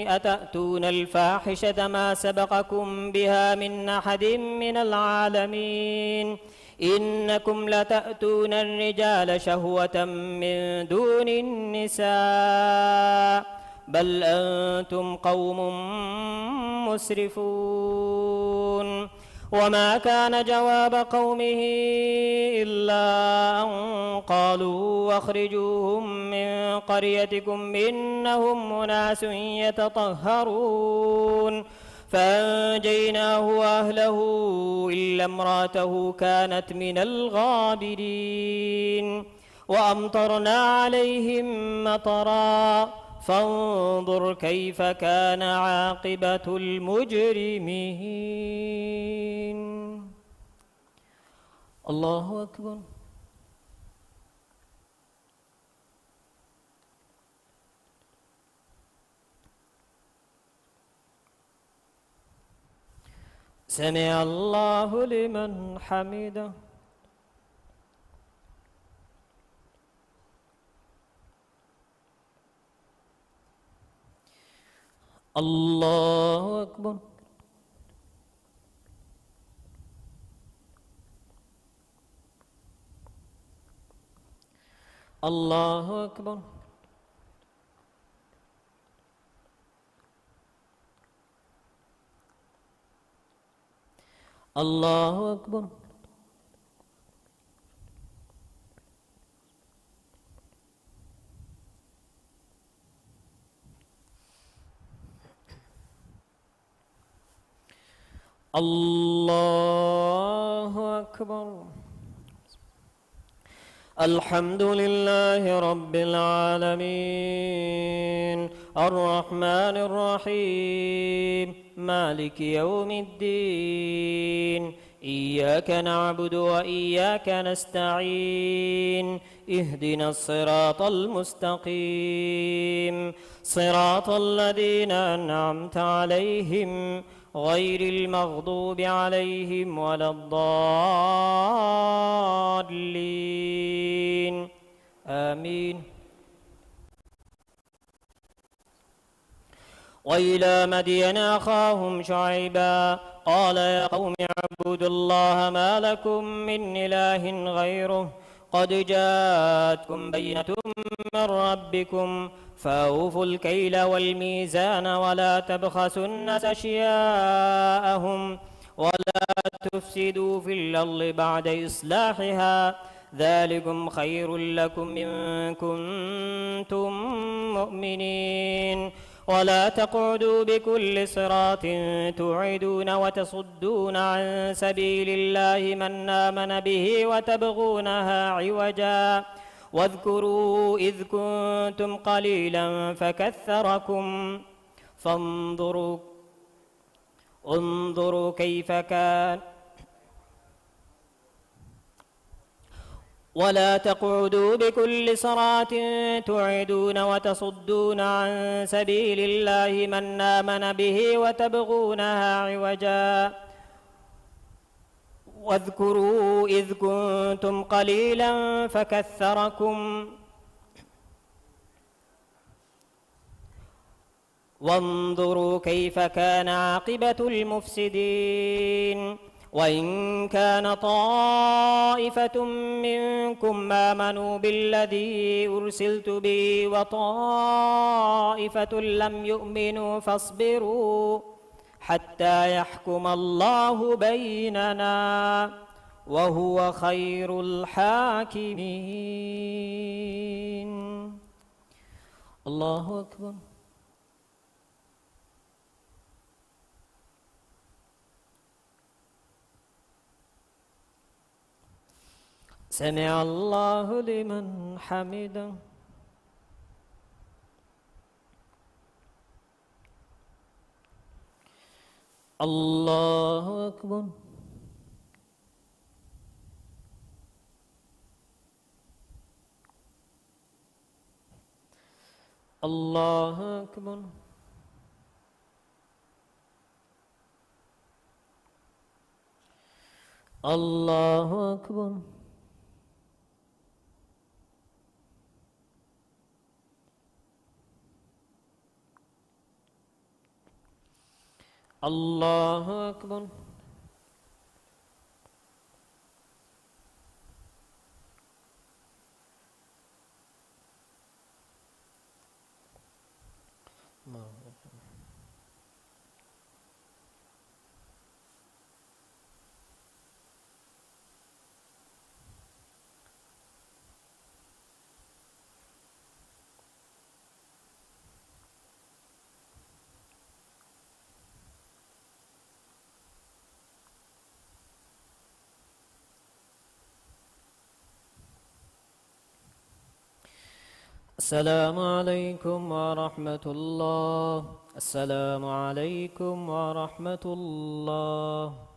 أتأتون الفاحشة ما سبقكم بها من أحد من العالمين إنكم لتأتون الرجال شهوة من دون النساء بل أنتم قوم مسرفون. وما كان جواب قومه إلا أن قالوا أخرجوهم من قريتكم إنهم أناس يتطهرون فأنجيناه وأهله إلا امرأته كانت من الغابرين. وأمطرنا عليهم مطرا فانظر كيف كان عاقبة المجرمين. الله أكبر. سمع الله لمن حمده. الله أكبر. الله أكبر. الله أكبر. الله أكبر. الحمد لله رب العالمين الرحمن الرحيم مالك يوم الدين إياك نعبد وإياك نستعين اهدنا الصراط المستقيم صراط الذين أنعمت عليهم غير المغضوب عليهم ولا الضالين آمين. وإلى مدين أخاهم شعيبا قال يا قوم اعبدوا الله ما لكم من إله غيره قد جاءتكم بينة من ربكم فأوفوا الكيل والميزان ولا تبخسوا الناس أشياءهم ولا تفسدوا في الأرض بعد إصلاحها ذلكم خير لكم إن كنتم مؤمنين ولا تقعدوا بكل صراط توعدون وتصدون عن سبيل الله من آمن به وتبغونها عوجا واذكروا إذ كنتم قليلا فكثركم انظروا كيف كان ولا تقعدوا بكل صراط توعدون وتصدون عن سبيل الله من آمن به وتبغونها عوجا واذكروا إذ كنتم قليلا فكثركم وانظروا كيف كان عاقبة المفسدين وإن كان طائفة منكم آمنوا بالذي أرسلت به وطائفة لم يؤمنوا فاصبروا حتى يحكم الله بيننا وهو خير الحاكمين. الله أكبر. سمع الله لمن حمده. الله أكبر. الله أكبر. الله أكبر. الله أكبر. السلام عليكم ورحمة الله. السلام عليكم ورحمة الله.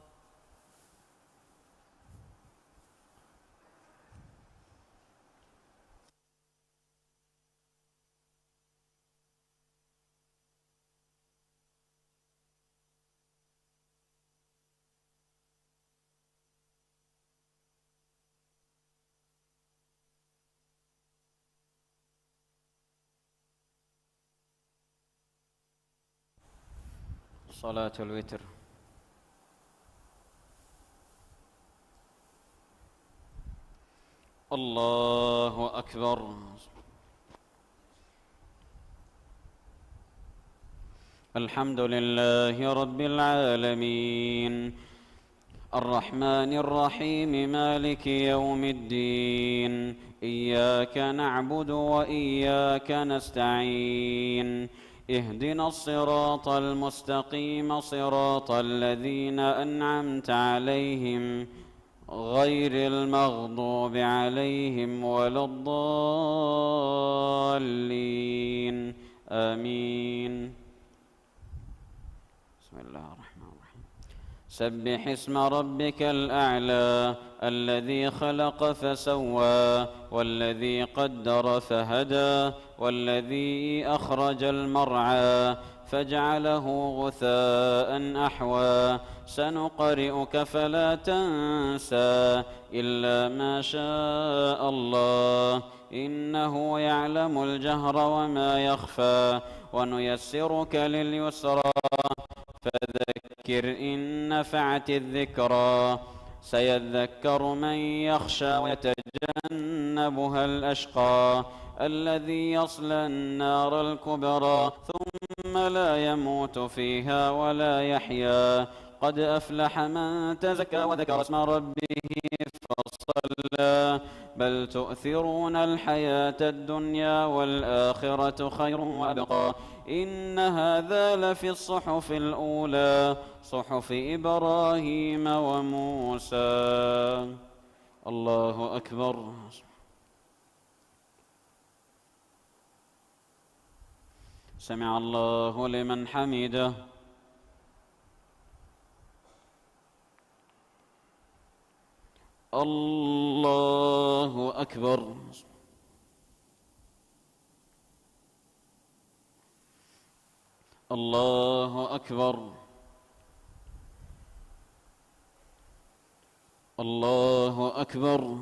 صلاة الوتر. الله أكبر. الحمد لله رب العالمين الرحمن الرحيم مالك يوم الدين إياك نعبد وإياك نستعين اهدنا الصراط المستقيم صراط الذين أنعمت عليهم غير المغضوب عليهم ولا الضالين آمين. بسم الله. سبح اسم ربك الأعلى الذي خلق فسوى والذي قدر فهدى والذي أخرج المرعى فاجعله غثاء أحوى سنقرئك فلا تنسى إلا ما شاء الله إنه يعلم الجهر وما يخفى ونيسرك لليسرى فذكر إن نفعت الذكرى سيذكر من يخشى ويتجنبها الأشقى الذي يصلى النار الكبرى ثم لا يموت فيها ولا يحيا قد أفلح من تزكى وذكر اسم ربه فصلى بل تؤثرون الحياة الدنيا والآخرة خير وأبقى إن هذا لفي الصحف الأولى صحف إبراهيم وموسى. الله أكبر. سمع الله لمن حمده. الله أكبر. الله أكبر. الله أكبر.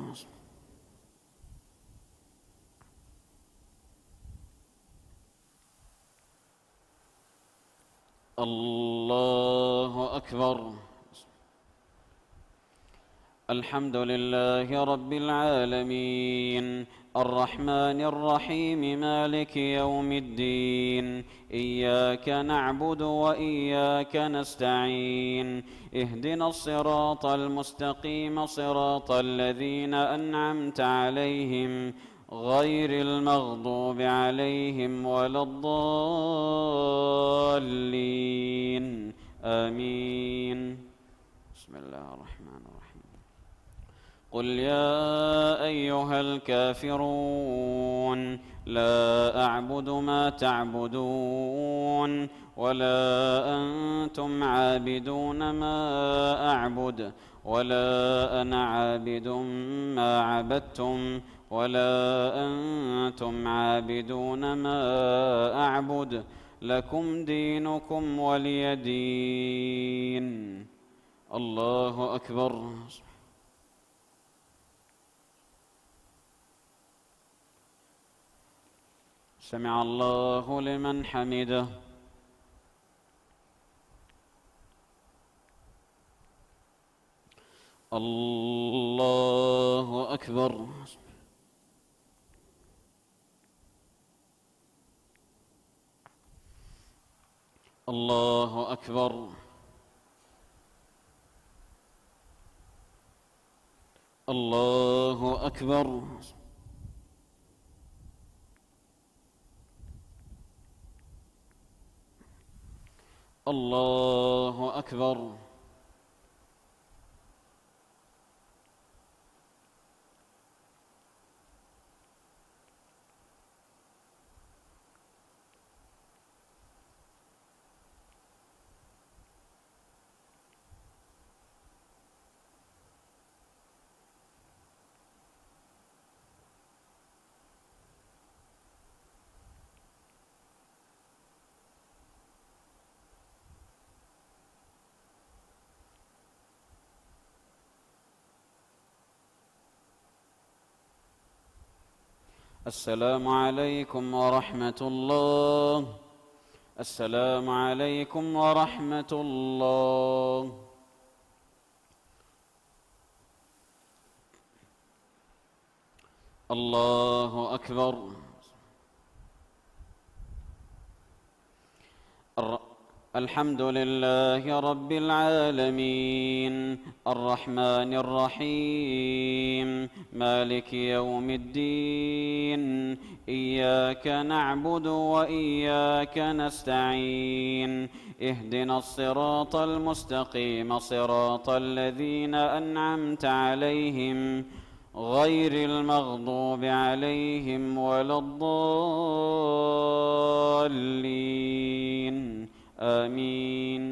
الله أكبر. الحمد لله رب العالمين الرحمن الرحيم مالك يوم الدين إياك نعبد وإياك نستعين اهدنا الصراط المستقيم صراط الذين أنعمت عليهم غير المغضوب عليهم ولا الضالين آمين. بسم الله الرحمن الرحيم. قل يا أيها الكافرون لا أعبد ما تعبدون ولا أنتم عابدون ما أعبد ولا أنا عابد ما عبدتم ولا أنتم عابدون ما أعبد لكم دينكم ولي دين. الله أكبر. سمع الله لمن حمده. الله أكبر. الله أكبر. الله أكبر. الله أكبر. السلام عليكم ورحمة الله. السلام عليكم ورحمة الله. الله أكبر. الحمد لله رب العالمين الرحمن الرحيم مالك يوم الدين إياك نعبد وإياك نستعين اهدنا الصراط المستقيم صراط الذين أنعمت عليهم غير المغضوب عليهم ولا الضالين آمين.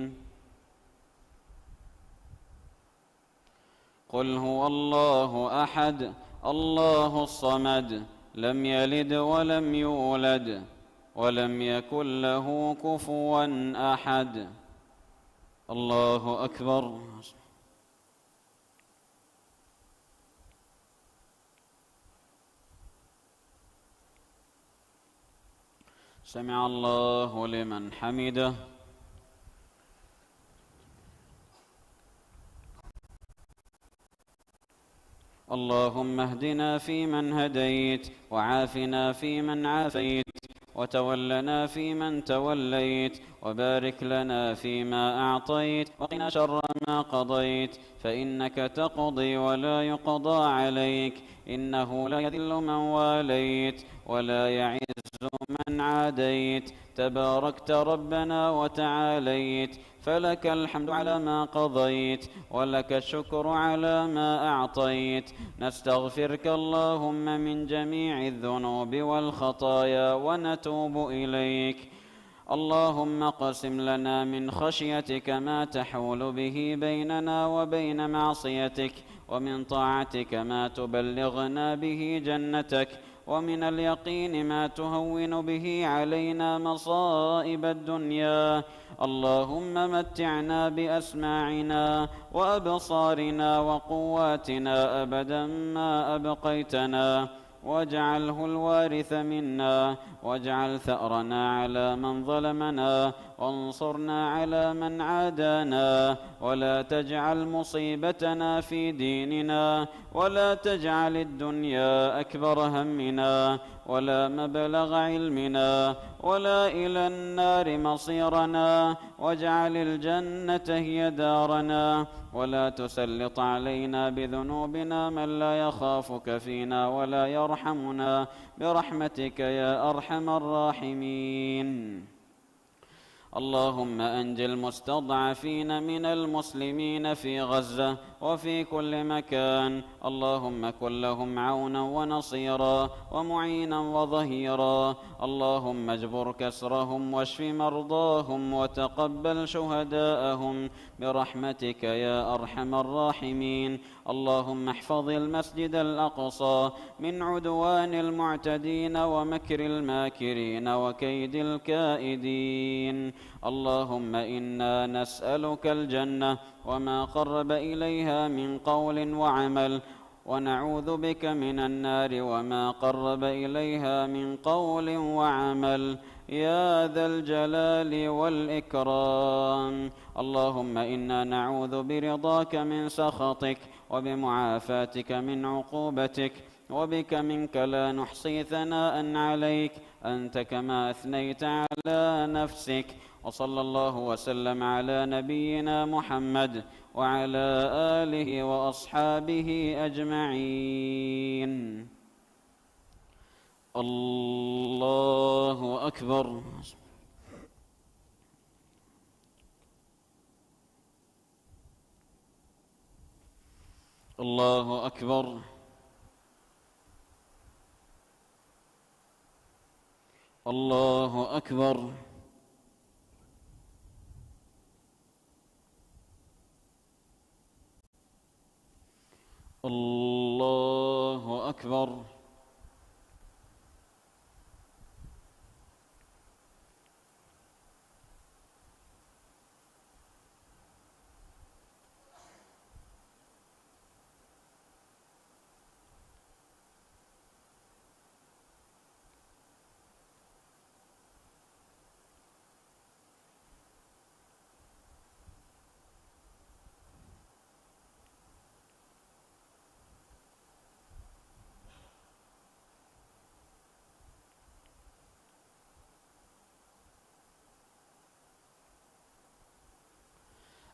قل هو الله أحد الله الصمد لم يلد ولم يولد ولم يكن له كفوا أحد. الله أكبر. سمع الله لمن حمده. اللهم اهدنا فيمن هديت، وعافنا فيمن عافيت، وتولنا فيمن توليت، وبارك لنا فيما أعطيت، وقنا شر ما قضيت، فإنك تقضي ولا يقضى عليك، إنه لا يذل من واليت ولا يعز من عاديت، تباركت ربنا وتعاليت، فلك الحمد على ما قضيت، ولك الشكر على ما أعطيت. نستغفرك اللهم من جميع الذنوب والخطايا ونتوب إليك. اللهم اقسم لنا من خشيتك ما تحول به بيننا وبين معصيتك، ومن طاعتك ما تبلغنا به جنتك، ومن اليقين ما تهون به علينا مصائب الدنيا. اللهم متعنا بأسماعنا وأبصارنا وقواتنا أبدا ما أبقيتنا، واجعله الوارث منا، واجعل ثأرنا على من ظلمنا، وانصرنا على من عادانا، ولا تجعل مصيبتنا في ديننا، ولا تجعل الدنيا أكبر همنا، ولا مبلغ علمنا، ولا إلى النار مصيرنا، واجعل الجنة هي دارنا، ولا تسلط علينا بذنوبنا من لا يخافك فينا ولا يرحمنا، برحمتك يا أرحم الراحمين. اللهم أنج المستضعفين من المسلمين في غزة وفي كل مكان، اللهم كن لهم عونا ونصيرا ومعينا وظهيرا. اللهم اجبر كسرهم واشف مرضاهم وتقبل شهداءهم برحمتك يا أرحم الراحمين. اللهم احفظ المسجد الأقصى من عدوان المعتدين ومكر الماكرين وكيد الكائدين. اللهم إنا نسألك الجنة وما قرب إليها من قول وعمل، ونعوذ بك من النار وما قرب إليها من قول وعمل، يا ذا الجلال والإكرام. اللهم إنا نعوذ برضاك من سخطك، وبمعافاتك من عقوبتك، وبك منك لا نحصي ثناء عليك، أنت كما أثنيت على نفسك. وصلى الله وسلم على نبينا محمد وعلى آله وأصحابه أجمعين. الله أكبر. الله أكبر. الله أكبر. الله أكبر.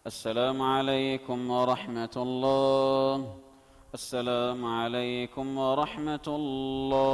السلام عليكم ورحمة الله. السلام عليكم ورحمة الله.